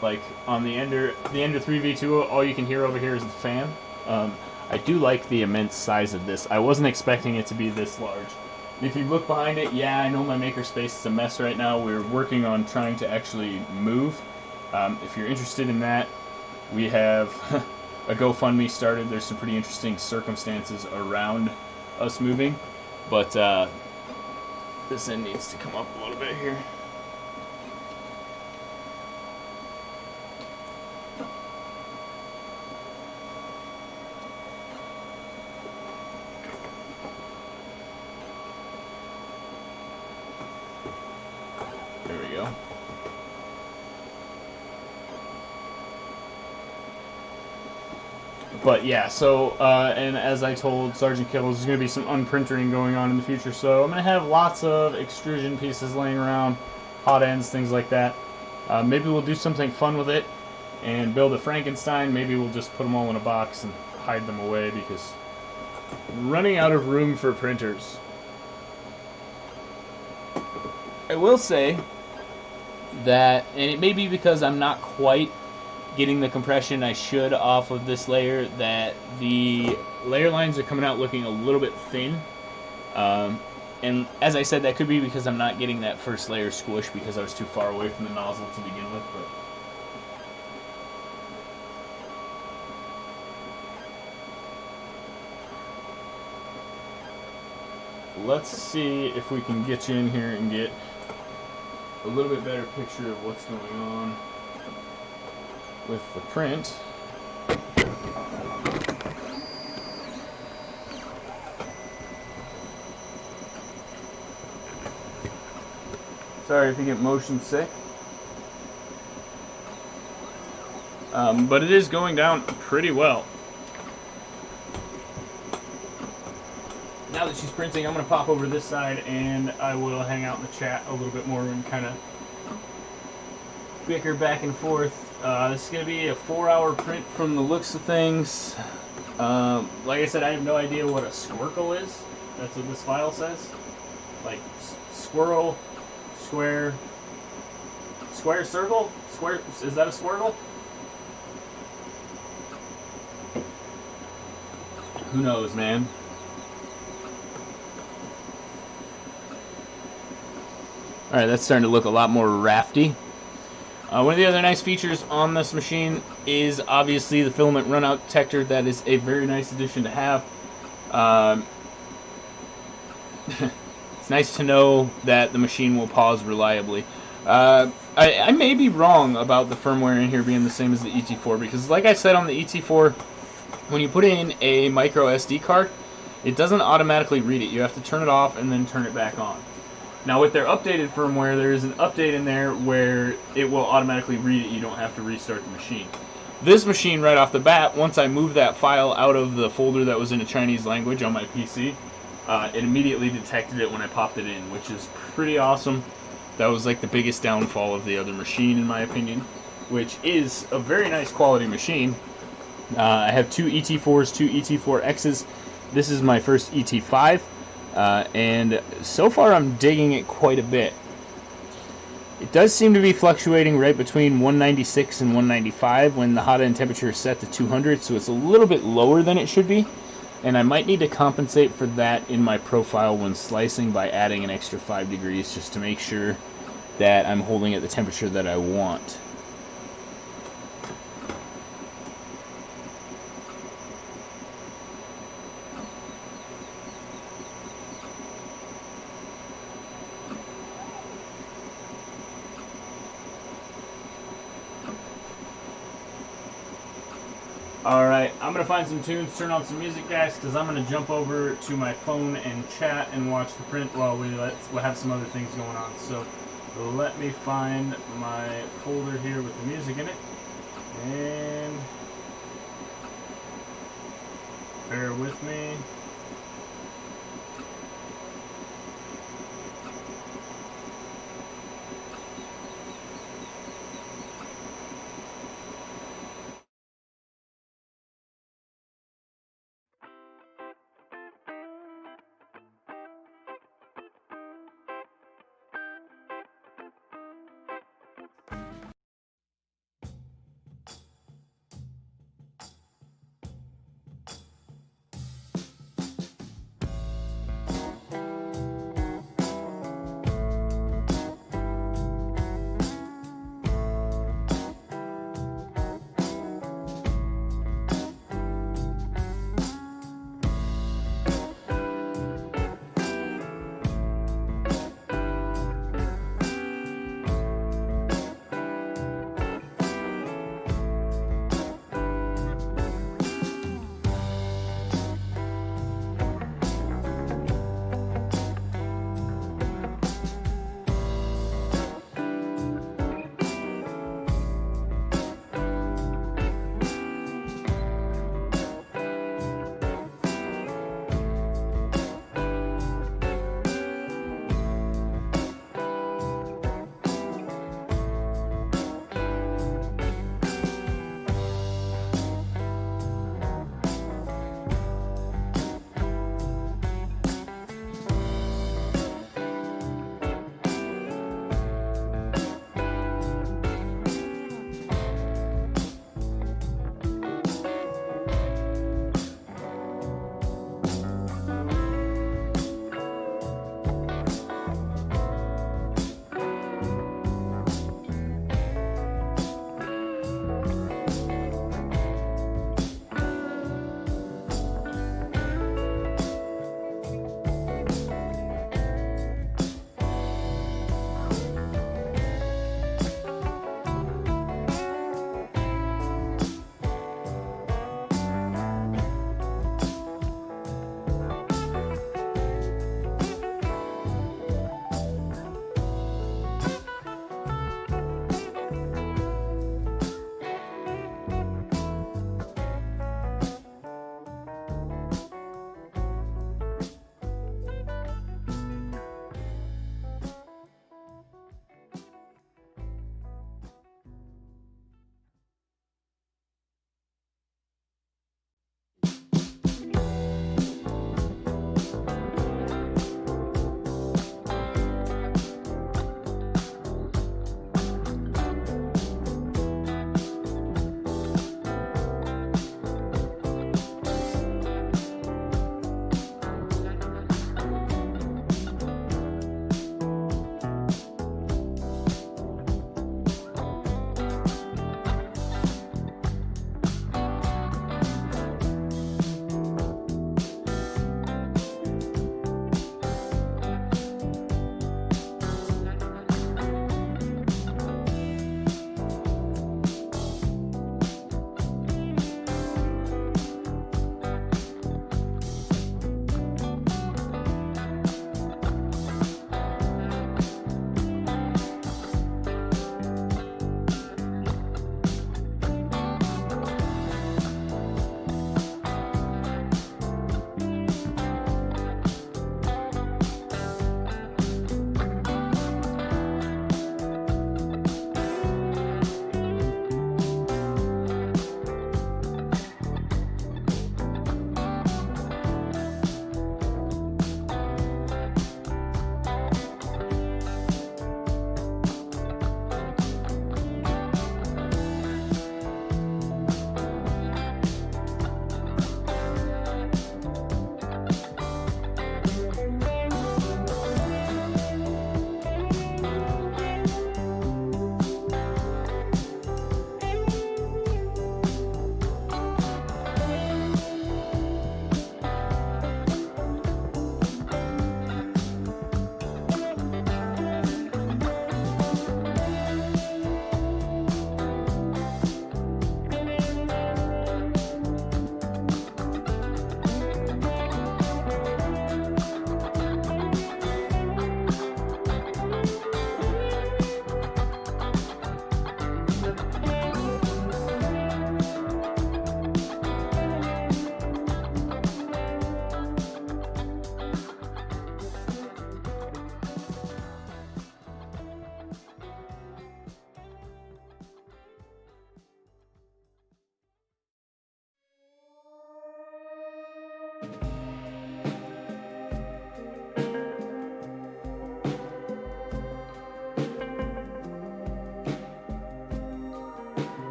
Like on the Ender 3v2, all you can hear over here is the fan. I do like the immense size of this. I wasn't expecting it to be this large. If you look behind it, yeah, I know my makerspace is a mess right now. We're working on trying to actually move. If you're interested in that, we have a GoFundMe started. There's some pretty interesting circumstances around us moving, but this end needs to come up a little bit here. There we go. But yeah, so, and as I told Sergeant Kittles, there's going to be some unprintering going on in the future, so I'm going to have lots of extrusion pieces laying around, hot ends, things like that. Maybe we'll do something fun with it and build a Frankenstein. Maybe we'll just put them all in a box and hide them away because I'm running out of room for printers. I will say that, and it may be because I'm not quite getting the compression I should off of this layer, that the layer lines are coming out looking a little bit thin. And as I said, that could be because I'm not getting that first layer squish because I was too far away from the nozzle to begin with. But let's see if we can get you in here and get a little bit better picture of what's going on. with the print. Sorry if you get motion sick. But it is going down pretty well. Now that she's printing, I'm going to pop over this side and I will hang out in the chat a little bit more and kind of bicker back and forth. This is going to be a 4-hour print from the looks of things. Like I said, I have no idea what a squircle is. That's what this file says. Like squirrel, square, circle? Square, is that a squirtle? Who knows, man? Alright, that's starting to look a lot more rafty. One of the other nice features on this machine is obviously the filament runout detector. That is a very nice addition to have. It's nice to know that the machine will pause reliably. I may be wrong about the firmware in here being the same as the ET4, because like I said on the ET4, when you put in a micro SD card, it doesn't automatically read it. You have to turn it off and then turn it back on. Now with their updated firmware, there is an update in there where it will automatically read it. You don't have to restart the machine. This machine, right off the bat, once I moved that file out of the folder that was in a Chinese language on my PC, it immediately detected it when I popped it in, which is pretty awesome. That was like the biggest downfall of the other machine, in my opinion, which is a very nice quality machine. I have two ET4s, two ET4Xs. This is my first ET5. And so far I'm digging it quite a bit. It does seem to be fluctuating right between 196 and 195 when the hot end temperature is set to 200, so it's a little bit lower than it should be, and I might need to compensate for that in my profile when slicing by adding an extra 5 degrees just to make sure that I'm holding at the temperature that I want. Alright, I'm going to find some tunes, turn on some music, guys, because I'm going to jump over to my phone and chat and watch the print while we'll have some other things going on. So let me find my folder here with the music in it. And bear with me.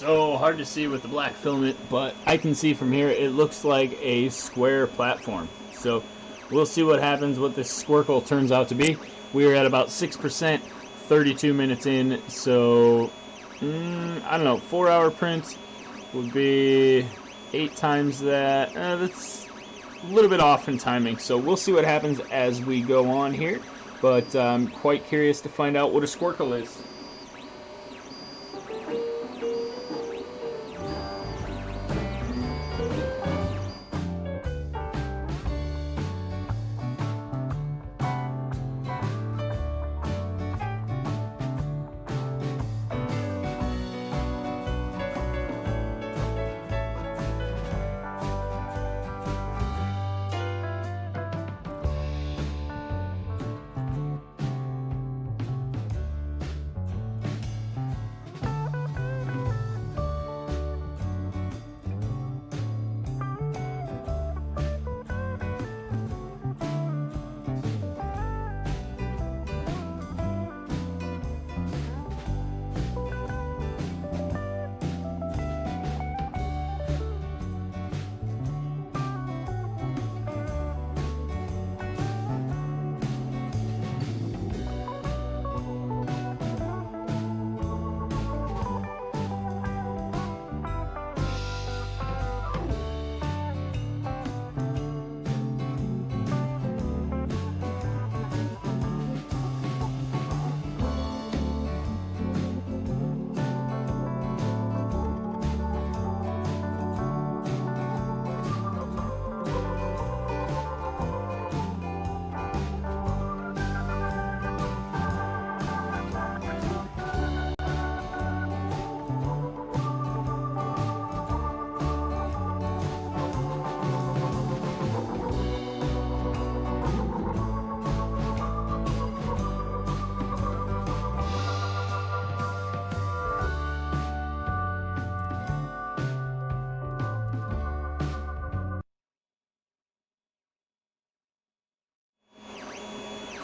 So hard to see with the black filament, but I can see from here it looks like a square platform. So we'll see what happens, what this squircle turns out to be. We are at about 6%, 32 minutes in, so I don't know, 4-hour print would be 8 times that. That's a little bit off in timing, so we'll see what happens as we go on here. But I'm quite curious to find out what a squircle is.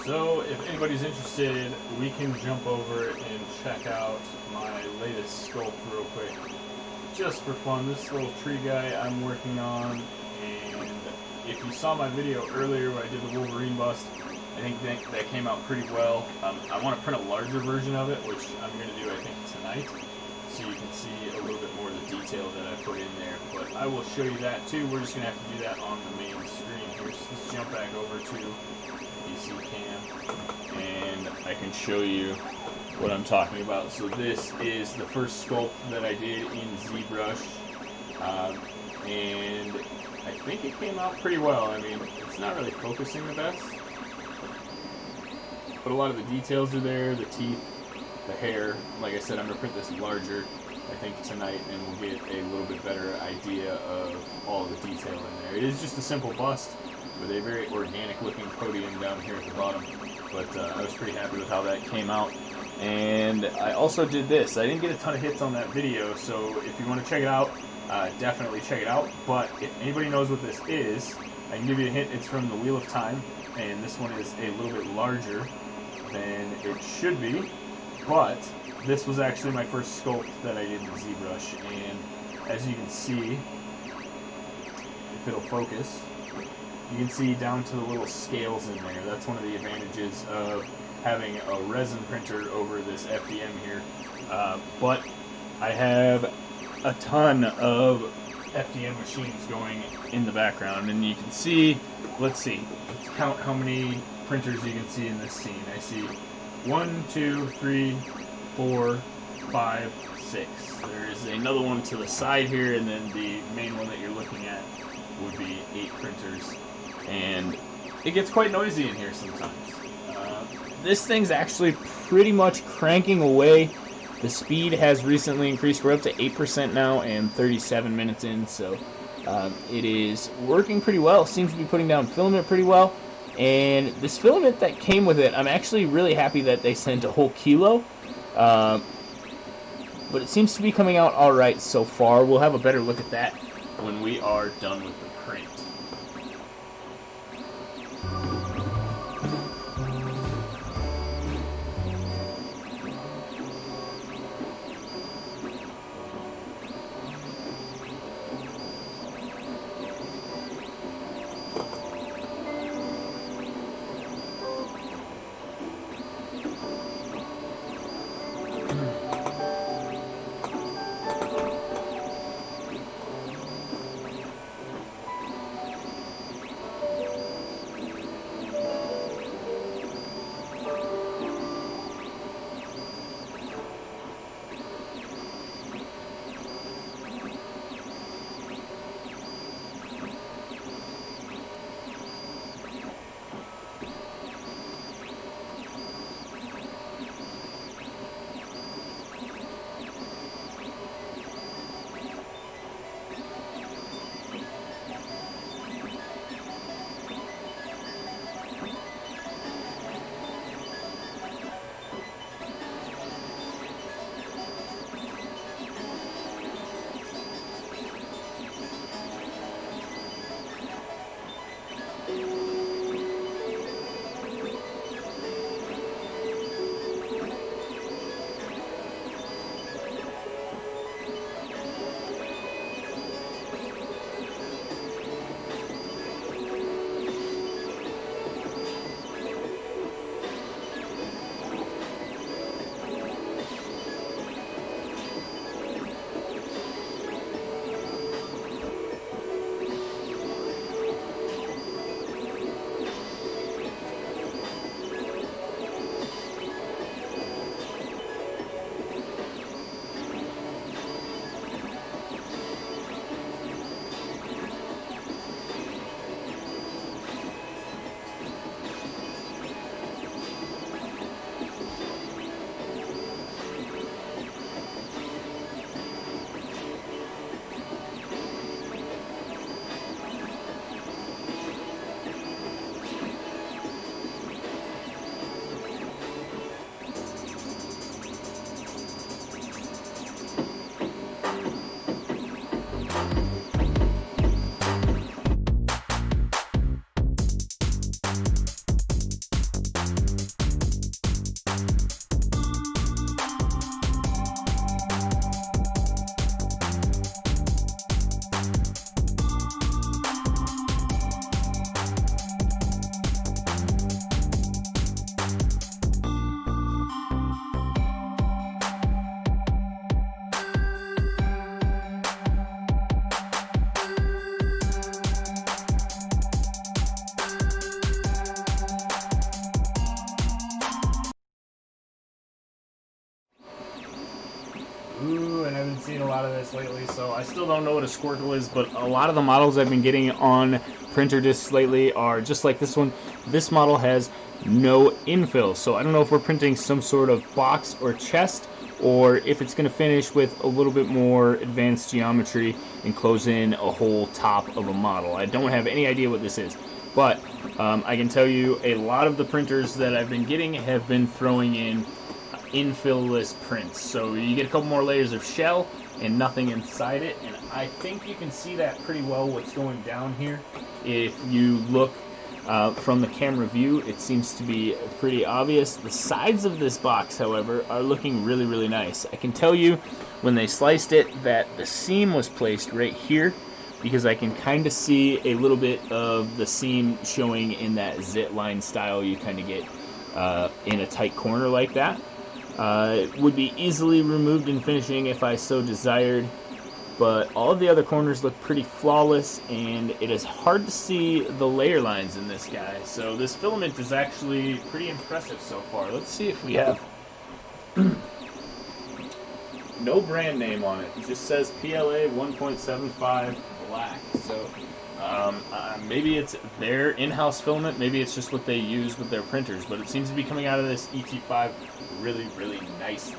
So if anybody's interested, we can jump over and check out my latest sculpt real quick. Just for fun, this little tree guy I'm working on, and if you saw my video earlier where I did the Wolverine bust, I think that came out pretty well. I want to print a larger version of it, which I'm going to do, I think, tonight, so you can see a little bit more of the detail that I put in there. But I will show you that too. We're just going to have to do that on the main screen here. So let's jump back over to PC Cam, and I can show you what I'm talking about. So this is the first sculpt that I did in ZBrush, and I think it came out pretty well. I mean, it's not really focusing the best, but a lot of the details are there, the teeth, the hair. Like I said, I'm going to print this larger, I think, tonight, and we'll get a little bit better idea of all of the detail in there. It is just a simple bust with a very organic looking podium down here at the bottom, but I was pretty happy with how that came out. And I also did this. I didn't get a ton of hits on that video, so if you want to check it out, definitely check it out. But if anybody knows what this is, I can give you a hint. It's from the Wheel of Time, and this one is a little bit larger than it should be, but this was actually my first sculpt that I did in ZBrush, and as you can see, if it'll focus, you can see down to the little scales in there. That's one of the advantages of having a resin printer over this FDM here. But I have a ton of FDM machines going in the background, and you can see, let's count how many printers you can see in this scene. I see 1, 2, 3, 4, 5, 6. There's another one to the side here, and then the main one that you're looking at would be 8 printers. And it gets quite noisy in here sometimes. This thing's actually pretty much cranking away. The speed has recently increased. We're up to 8% now and 37 minutes in, so it is working pretty well. Seems to be putting down filament pretty well. And this filament that came with it, I'm actually really happy that they sent a whole kilo. But it seems to be coming out alright so far. We'll have a better look at that when we are done with the print. seen a lot of this lately, so I still don't know what a squircle is, but a lot of the models I've been getting on printer discs lately are just like this one. This model has no infill, so I don't know if we're printing some sort of box or chest, or if it's going to finish with a little bit more advanced geometry and close in a whole top of a model. I don't have any idea what this is, but I can tell you a lot of the printers that I've been getting have been throwing in infill-less prints. So you get a couple more layers of shell and nothing inside it, and I think you can see that pretty well what's going down here. If you look from the camera view, it seems to be pretty obvious. The sides of this box, however, are looking really, really nice. I can tell you when they sliced it that the seam was placed right here, because I can kind of see a little bit of the seam showing in that zit line style you kind of get in a tight corner like that. It would be easily removed in finishing if I so desired, but all of the other corners look pretty flawless, and it is hard to see the layer lines in this guy. So this filament is actually pretty impressive so far. Let's see if we have no brand name on it. It just says PLA 1.75 black. So maybe it's their in-house filament, maybe it's just what they use with their printers, but it seems to be coming out of this ET5 really, really nicely.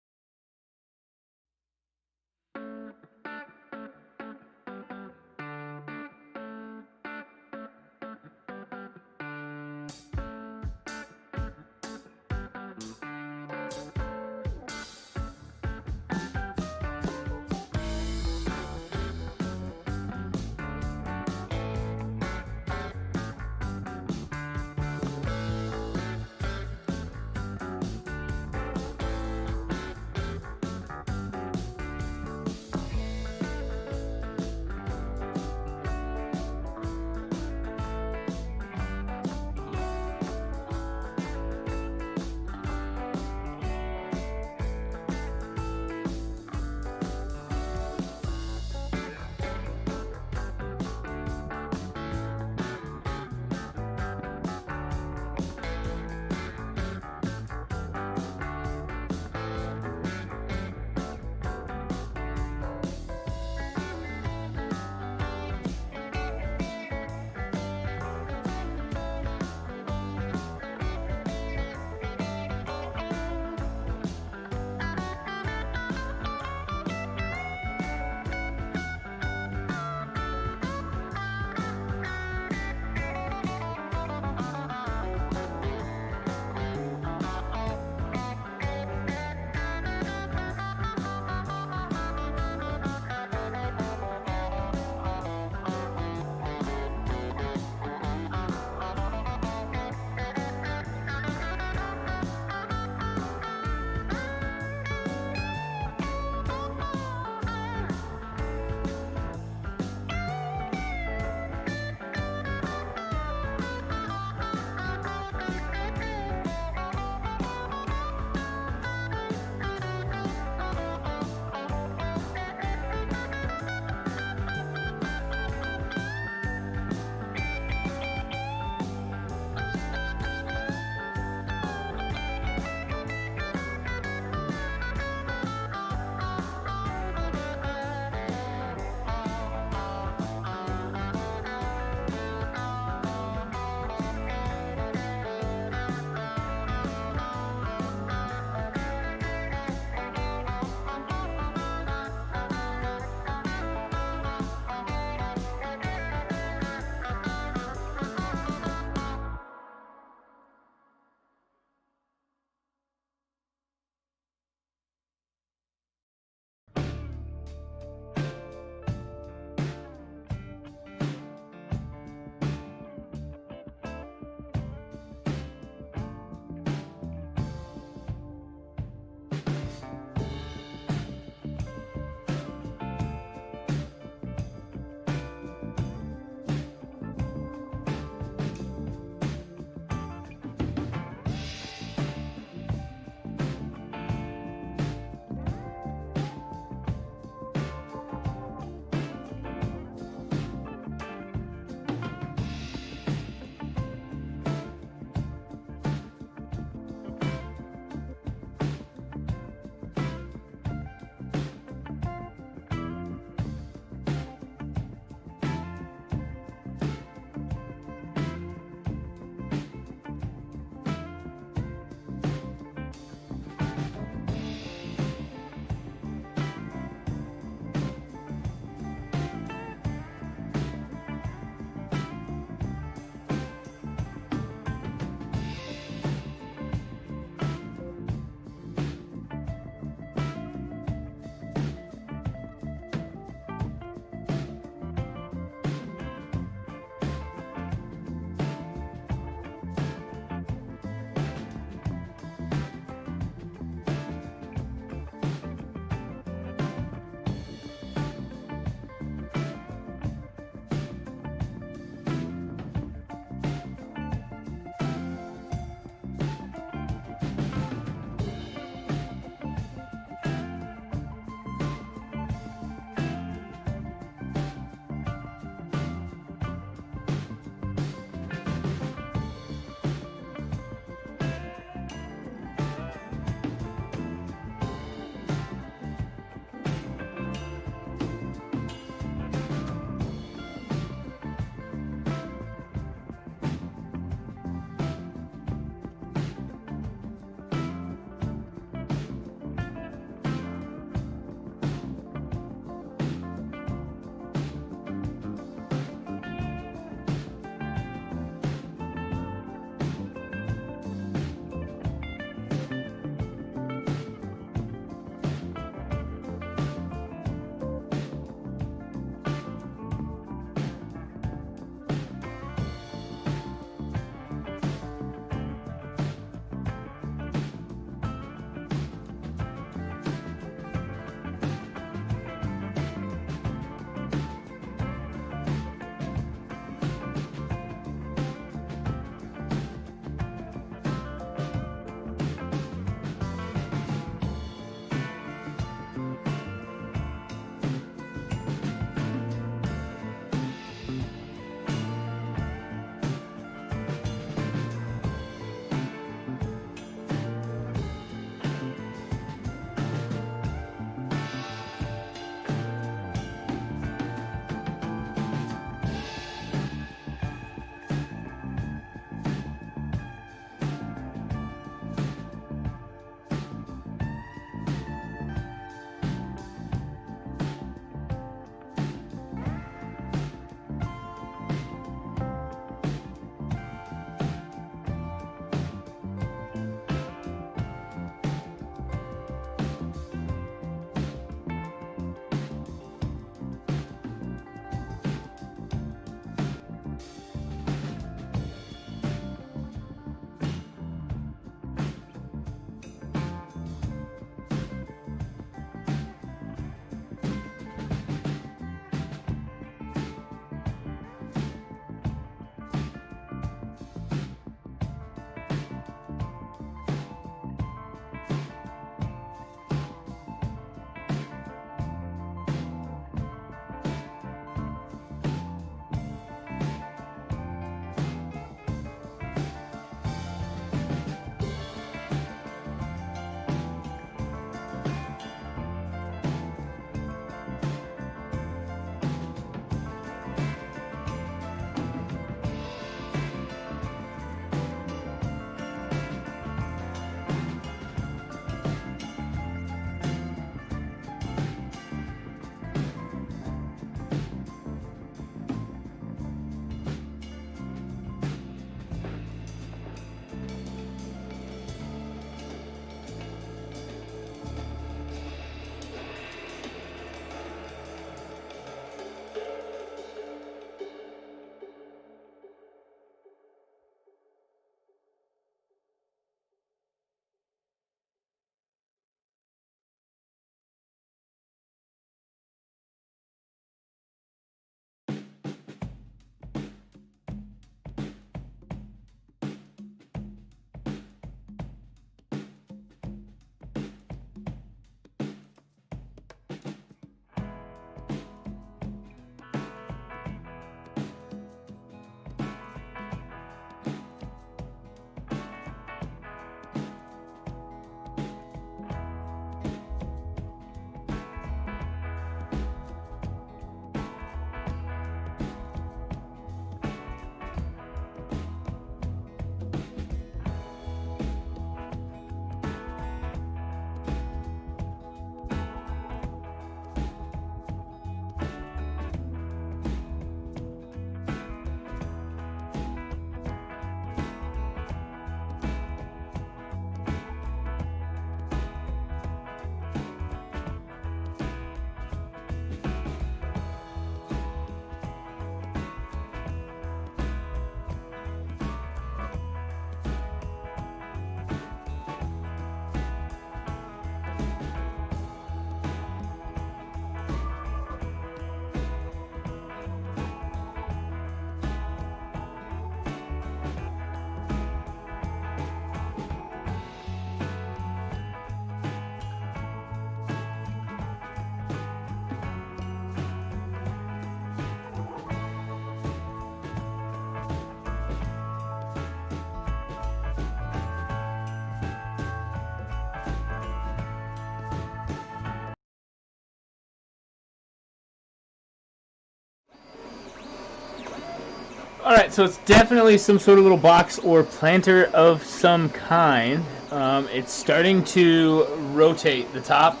Alright, so it's definitely some sort of little box or planter of some kind. It's starting to rotate the top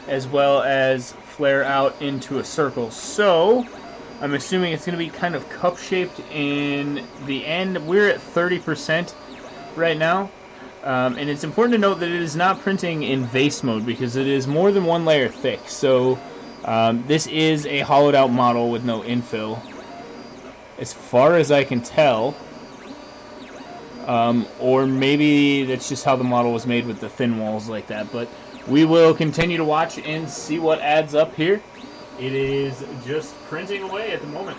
as well as flare out into a circle. So I'm assuming it's going to be kind of cup shaped in the end. We're at 30% right now. And it's important to note that it is not printing in vase mode because it is more than one layer thick. So this is a hollowed out model with no infill, as far as I can tell. Or maybe that's just how the model was made with the thin walls like that. But we will continue to watch and see what adds up here. It is just printing away at the moment.